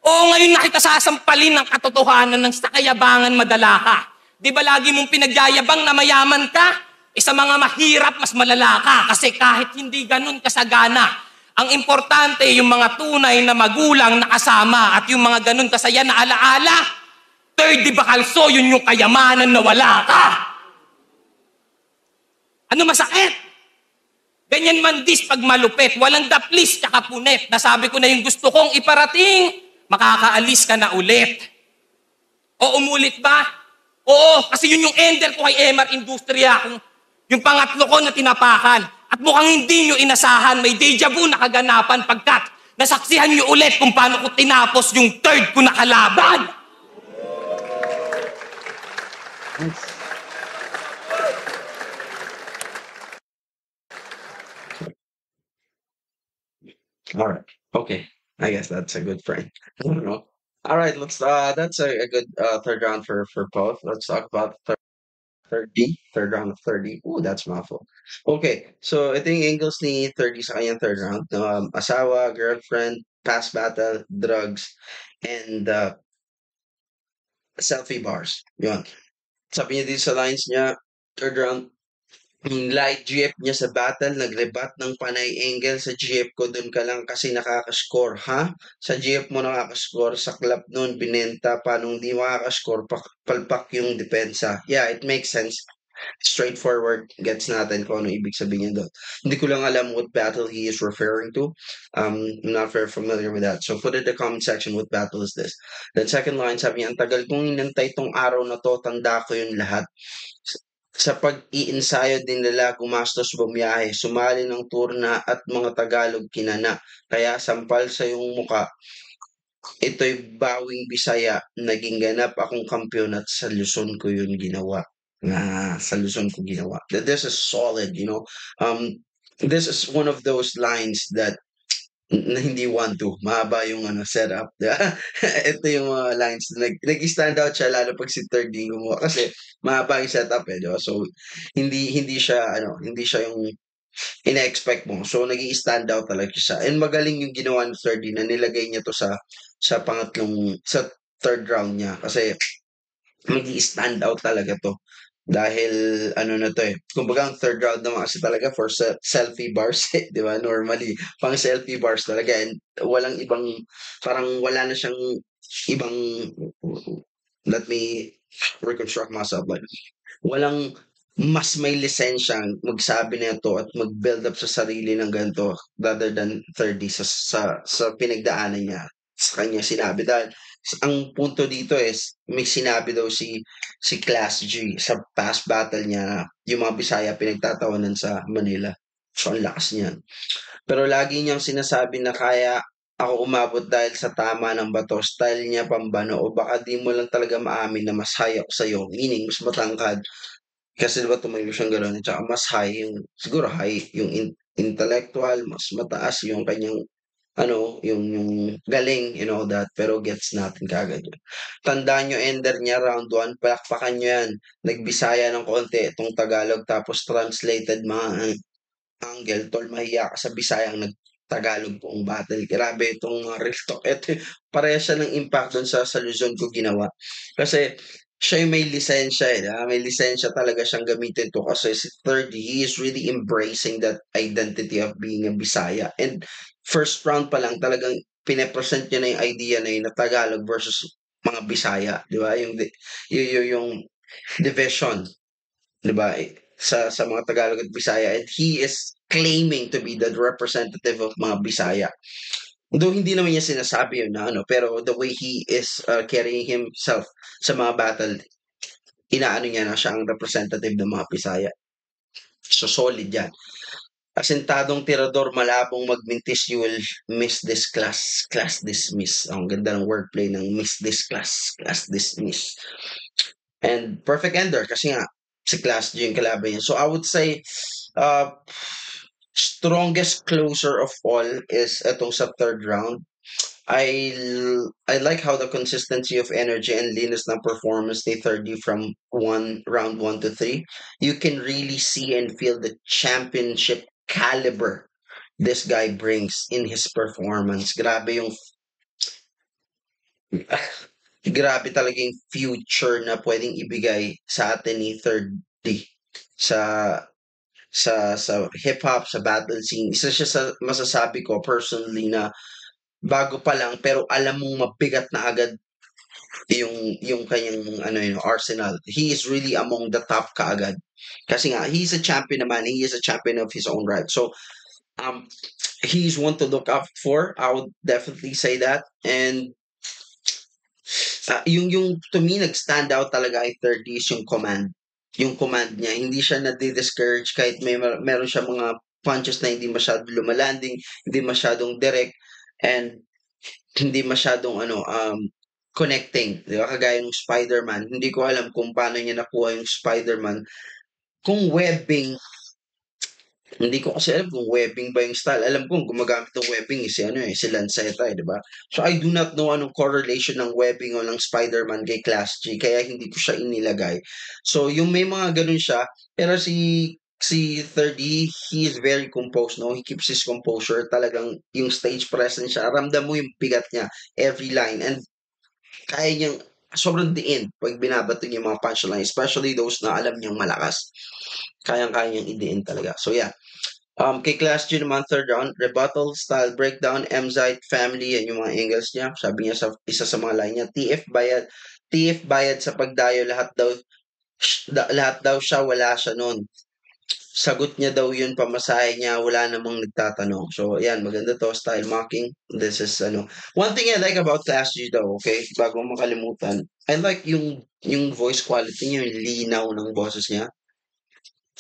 Oo, ngayon na kita sasampalin ng katotohanan ng sa kayabangan madala ka. Di ba lagi mong pinagyayabang na mayaman ka? Sa mga mahirap, mas malala ka. Kasi kahit hindi ganun kasagana, ang importante yung mga tunay na magulang na kasama at yung mga ganun kasaya na alaala. Third, di ba kalso, yun yung kayamanan na wala ka. Ano masakit? Ganyan man dis pag malupit, walang daplis tsaka punet. Nasabi ko na yung gusto kong iparating. Makakaalis ka na ulit. O umulit ba? Oo, kasi yun yung ender ko kay MR Industria. Yung pangatlo ko na tinapakan. At mukhang hindi nyo inasahan, may deja vu na kaganapan pagkat nasaksihan nyo ulit kung paano ko tinapos yung third ko na kalaban. All right. Okay. I guess that's a good friend. I don't know. All right. That's a good third round for both. Let's talk about third round of 30. Ooh, that's mouthful. Okay. So ito yung angles ni 30 sa kanyang third round. Asawa, girlfriend, past battle, drugs, and selfie bars. Yun. Sabi niya dito sa lines niya, third round, yung light GF niya sa battle, nagrebat ng panay angle sa GF ko, dun ka lang kasi nakakascore, ha? Sa GF mo nakakascore, sa club nun, binenta pa, nung di makakascore, palpak yung depensa. Yeah, it makes sense. Straightforward, gets natin kung ano ibig sabihin niya doon. Hindi ko lang alam what battle he is referring to. I'm not very familiar with that. So put it in the comment section, what battle is this? Then second line, sabi niya, ang tagal kong inantay tong araw na to, tanda ko yung lahat. Sa pag-iensayo din nila gumastos bumiyahe, sumali ng turna at mga Tagalog kinana. Kaya sampal sa iyong muka, ito'y bawing Bisaya, naging ganap akong kampiyon at sa Luzon ko yun ginawa. Sa Luzon ko ginawa. This is solid, you know. This is one of those lines that na hindi one to mahaba yung setup, 'di ba? Ito yung mga lines na nag-stand out siya lalo pag si third din gumawa kasi mahaba yung setup, 'di ba? So hindi siya hindi siya yung ine-expect mo. So nag-i-stand out talaga siya. And magaling yung ginawa ni third na nilagay niya to sa third round niya kasi magi-stand out talaga 'to. Dahil na 'to, kumbaga ang third round naman kasi talaga for selfie bars, 'di ba? Normally, pang selfie bars talaga and walang ibang parang wala na siyang ibang let me reconstruct myself, like walang mas may lisensyang magsabi nito at mag-build up sa sarili ng ganito rather than 30 sa pinagdaanan niya sa kanya sinabi dahil ang punto dito is may sinabi daw si Class G sa past battle niya na yung mga Bisaya pinagtatawanan sa Manila. So ang lakas niyan. Pero lagi niyang sinasabi na kaya ako umabot dahil sa tama ng bato, style niya pambano o baka di mo lang talaga maamin na mas high ako sa'yo, meaning mas matangkad. Kasi diba tumayo siyang gano'n at saka mas high yung siguro high yung intellectual, mas mataas yung kanyang yung galing and all that, pero gets natin kaagad yun. Tandaan niyo ender niya round 1, palakpakan niyo yan. Nagbisaya ng konti itong Tagalog tapos translated mga angle, tol mahiya ka sa Bisayang nag-Tagalog buong battle. Grabe itong real talk. Ito, pareha siya ng impact doon sa Luzon ko ginawa. Kasi siya yung may lisensya, may lisensya talaga siyang gamitin 'to kasi si 30, he is really embracing that identity of being a Bisaya and first round pa lang talagang pine-present niya na yung idea na yun na Tagalog versus mga Bisaya, 'di ba? Yung division, 'di ba, sa mga Tagalog at Bisaya and he is claiming to be the representative of mga Bisaya. Though hindi naman niya sinasabi yun na ano, pero the way he is, carrying himself sa mga battle, inaano niya na siya ang representative ng mga Bisaya. So, solid yan. Asentadong tirador, malabong magmintis, you will miss this class. Class dismiss. Ang ganda ng wordplay ng miss this class. Class dismiss. And perfect ender kasi nga si Class G yung kalaban niya. So, I would say, uh, strongest closer of all is itong sa third round. I like how the consistency of energy and leanness ng performance ni 30 from round 1 to 3. You can really see and feel the championship caliber this guy brings in his performance. Grabe talaga yung future na pwedeng ibigay sa atin ni 30 sa sa hip hop, sa battle scene. Isa siya sa masasabi ko personally na bago pa lang pero alam mong mabigat na agad yung kanyang ano yun, arsenal. He is really among the top kaagad. Kasi nga he's a champion naman, he is a champion of his own right. So um he's one to look up for. I would definitely say that. And yung to me nag-stand out talaga ay 30 is yung command. Yung command niya, hindi siya nadi-discourage kahit meron siya mga punches na hindi masyadong lumalanding, hindi masyadong direct, and hindi masyadong connecting, 'di ba? Kagaya ng Spider-Man, hindi ko alam kung paano niya nakuha yung Spider-Man. Kung webbing, hindi ko kasi alam kung webbing ba yung style. Alam kong gumagamit ng webbing si Lanceta, 'di ba? So I do not know anong correlation ng webbing o ng Spider-Man kay Class G kaya hindi ko siya inilagay. So yung may mga ganun siya, pero si 30, he is very composed, no? He keeps his composure. Talagang yung stage presence siya, ramdam mo yung bigat niya every line and kaya niyang sobrang diin 'pag binabato niya yung mga punchline, especially those na alam niyang malakas. Kayang-kaya niyang idiin talaga. So yeah, kay Class G naman third round, rebuttal, style breakdown, Mzite, family, yan yung mga angles niya. Sabi niya sa isa sa mga line niya, TF bayad sa pagdayo, lahat daw siya, wala siya nun. Sagot niya daw yun, pamasahe niya, wala namang nagtatanong. So, yan, maganda to, style mocking. This is, one thing I like about Class G daw, okay, bago makalimutan, I like yung voice quality niya, yung linaw ng boses niya.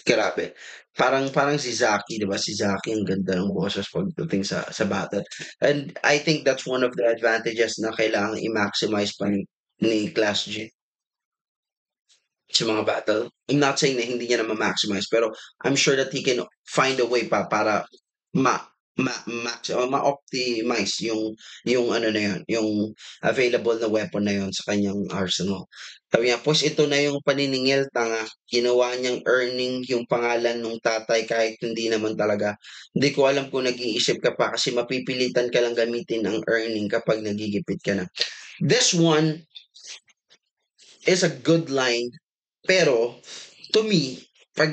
Grabe. Parang si Zaki, 'di ba? Si Zaki ang ganda ng boses pagdating sa battle. And I think that's one of the advantages na kailangang i-maximize pa ni Class G sa mga battle. I'm not saying na hindi niya na ma-maximize, pero I'm sure that he can find a way pa para ma ma-optimize yung ano na yun, yung available na weapon na yun sa kanyang arsenal. Sabi niya, "Pues ito na yung paniningil, tanga. Ginawa niyang earning yung pangalan ng tatay kahit hindi naman talaga. Hindi ko alam kung nag-iisip ka pa kasi mapipilitan ka lang gamitin ang earning kapag nagigipit ka na." This one is a good line, pero to me,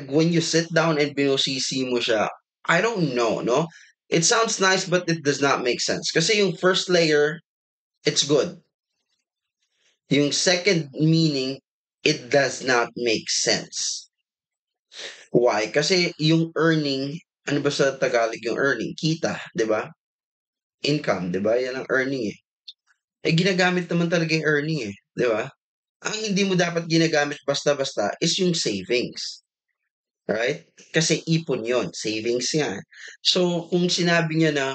when you sit down and binosisi mo siya, I don't know, no? It sounds nice but it does not make sense. Kasi yung first layer, it's good. Yung second meaning, it does not make sense. Why? Kasi yung earning, ano ba sa Tagalog yung earning? Kita, 'di ba? Income, 'di ba? Yan ang earning eh. Eh ginagamit naman talaga yung earning eh, 'di ba? Ang hindi mo dapat ginagamit basta-basta is yung savings. Right? Kasi ipon yon, savings yan. So, kung sinabi niya na,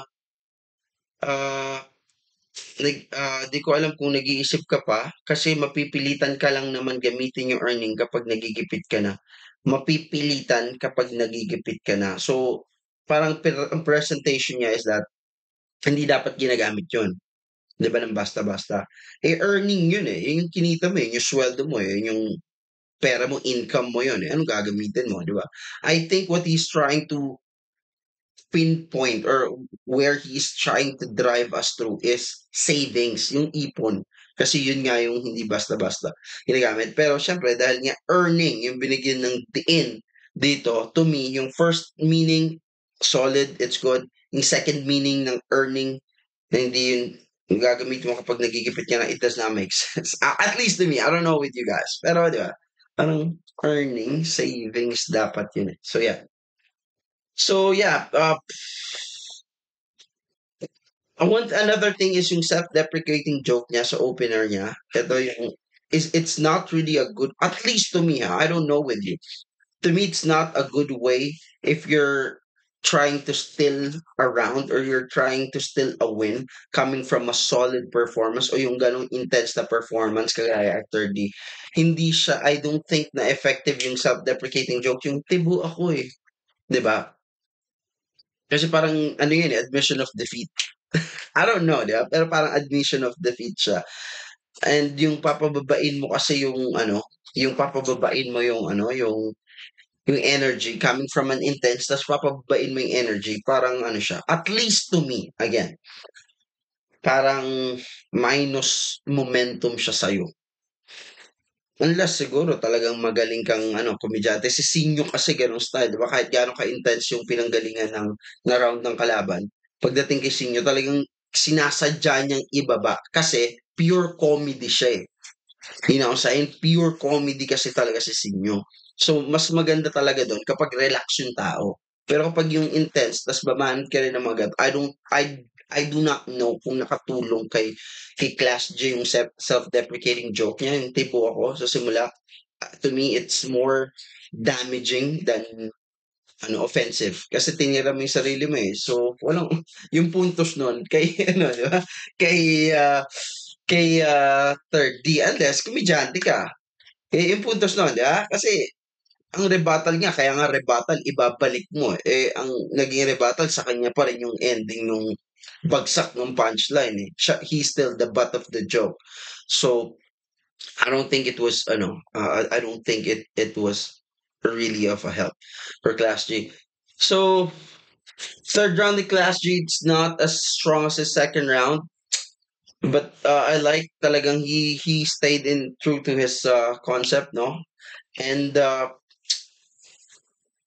ah, di ko alam kung nag-iisip ka pa kasi mapipilitan ka lang naman gamitin yung earning kapag nagigipit ka na. Mapipilitan kapag nagigipit ka na. So, parang ang presentation niya is that hindi dapat ginagamit yun. Di ba ng basta-basta? Eh, earning yun eh. Yun yung kinita mo eh. Yung sweldo mo eh. Yung pera mo, income mo yun eh. Anong gagamitin mo, di ba? I think what he's trying to pinpoint or where he's trying to drive us through is savings, yung ipon. Kasi yun nga yung hindi basta-basta ginagamit. Pero syempre, dahil nga earning yung binigyan ng diin dito, to me, yung first meaning, solid, it's good. Yung second meaning ng earning, na hindi yun yung gagamit mo kapag nagigipit ka na, it does not make sense. At least to me, I don't know with you guys. Pero di ba, parang earning, savings, dapat yun eh. So yeah. So yeah, another thing is yung self-deprecating joke niya sa opener niya. Ito yung it's not really a good, at least to me, ha, I don't know with you. To me, it's not a good way if you're trying to still around or you're trying to still a win coming from a solid performance o yung ganong intense na performance kagaya Actor D. Hindi siya, I don't think na effective yung self-deprecating joke. Yung tibo ako eh. 'Di ba? Kasi parang ano yun eh, admission of defeat. I don't know, di ba? Pero parang admission of defeat siya. And yung papababain mo kasi yung ano, yung papababain mo yung ano, yung energy coming from an intense, tapos papababain mo yung energy, parang ano siya. At least to me, again, parang minus momentum siya sa'yo. Unless siguro talagang magaling kang ano, komedyante. Si Sinyo kasi gano'ng style, 'di ba? Kahit gaano ka-intense yung pinanggalingan na round ng kalaban, pagdating kay Sinyo talagang sinasadya niyang ibaba kasi pure comedy siya eh. You know what I'm saying? Pure comedy kasi talaga si Sinyo. So, mas maganda talaga doon kapag relax yung tao. Pero kapag yung intense, tas bamaan ka rin ng mga I do not know kung nakatulong kay Class J yung self-deprecating joke niya, yung tipo ako sa simula. To me, it's more damaging than ano offensive kasi tinira mo yung sarili mo eh. So, walang yung puntos nun kay ano, di ba? Kay third D unless komedyante ka. Eh, yung puntos nun, di ba? Kasi ang rebuttal niya, kaya nga rebuttal, ibabalik mo. Eh, ang naging rebuttal sa kanya pa rin yung ending nung bagsak ng punchline eh. He's still the butt of the joke. So, I don't think it was, I don't think it was really of a help for Class G. So, third round in Class G, it's not as strong as his second round. But I like talagang he stayed in true to his concept, no? And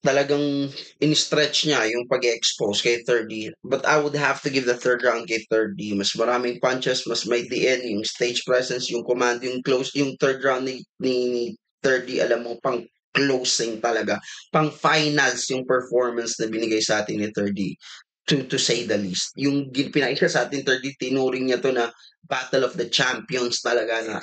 talagang in-stretch niya yung pag-expose kay 30. But I would have to give the third round kay 30. Mas maraming punches, mas may DN, yung stage presence, yung command, yung close, yung third round ni 30, alam mo, pang closing talaga. Pang finals yung performance na binigay sa atin ni 30. To say the least. Yung pinakita sa atin 30, tinuring niya to na Battle of the Champions talaga na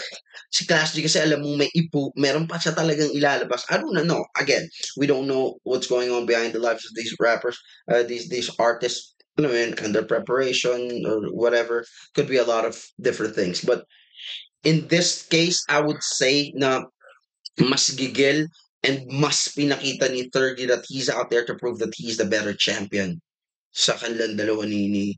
si Class G kasi alam mo may meron pa siya talagang ilalabas. I don't know. Again, we don't know what's going on behind the lives of these rappers, these artists, you know, under preparation or whatever. Could be a lot of different things. But in this case, I would say na mas gigil and mas pinakita ni 30 that he's out there to prove that he's the better champion sa kanilang dalawa ni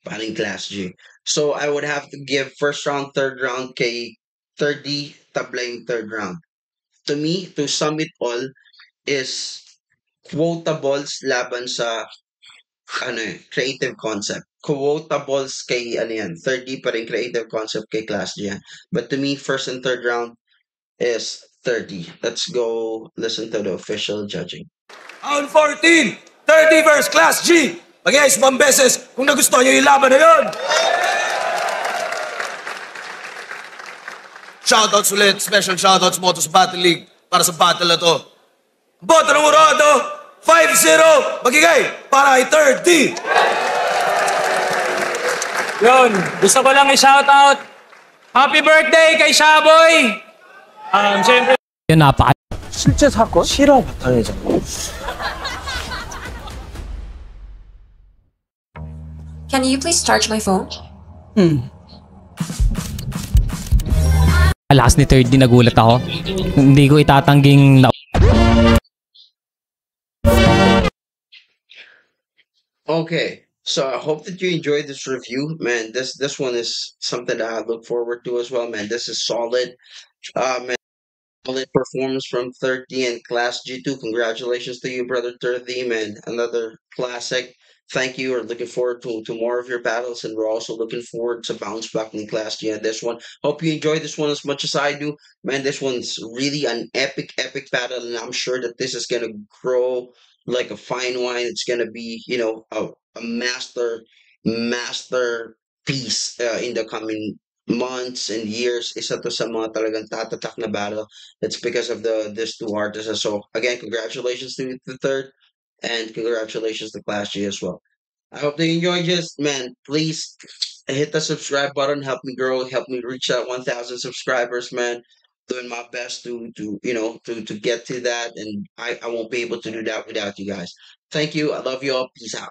paring Class G. So I would have to give first round, third round kay 30 tabla yung third round. To me, to sum it all, is quotables laban sa creative concept. Quotables kay 30 pa rin creative concept kay Class G yan. But to me, first and third round is 30. Let's go listen to the official judging. Round 14, 30 versus Class G. Mag-iayos mo ang beses kung nagustuhan nyo yung laban na yun. Shoutouts ulit, special shoutouts mo to sa Battle League para sa battle na to. Boto ng Urado, 5-0, magigay para kay 30. Yun, gusto ko lang i-shoutout. Happy birthday kay Shaboy! Siyempre, yun napaka... 실제 사건? 실화 바탕이잖아. Can you please charge my phone? Last ni third, nagulat ako. Hindi ko itatangging na... Okay, so I hope that you enjoyed this review, man. This one is something that I look forward to as well, man. This is solid, man. Solid performance from 30 and Class G2. Congratulations to you, brother 30, man. Another classic. thank you. We're looking forward to more of your battles, and we're also looking forward to bounce back in Class G on this one. Hope you enjoyed this one as much as I do. Man, this one's really an epic battle, and I'm sure that this is gonna grow like a fine wine. It's gonna be, a masterpiece in the coming months and years. Isa to sa mga talagang tatatak na battle. It's because of these two artists. So again, congratulations to the third, and congratulations to Class G as well. I hope they enjoyed this, man. Please hit the subscribe button. Help me grow. Help me reach that 1,000 subscribers, man. Doing my best to get to that, and I won't be able to do that without you guys. Thank you. I love you all. Peace out.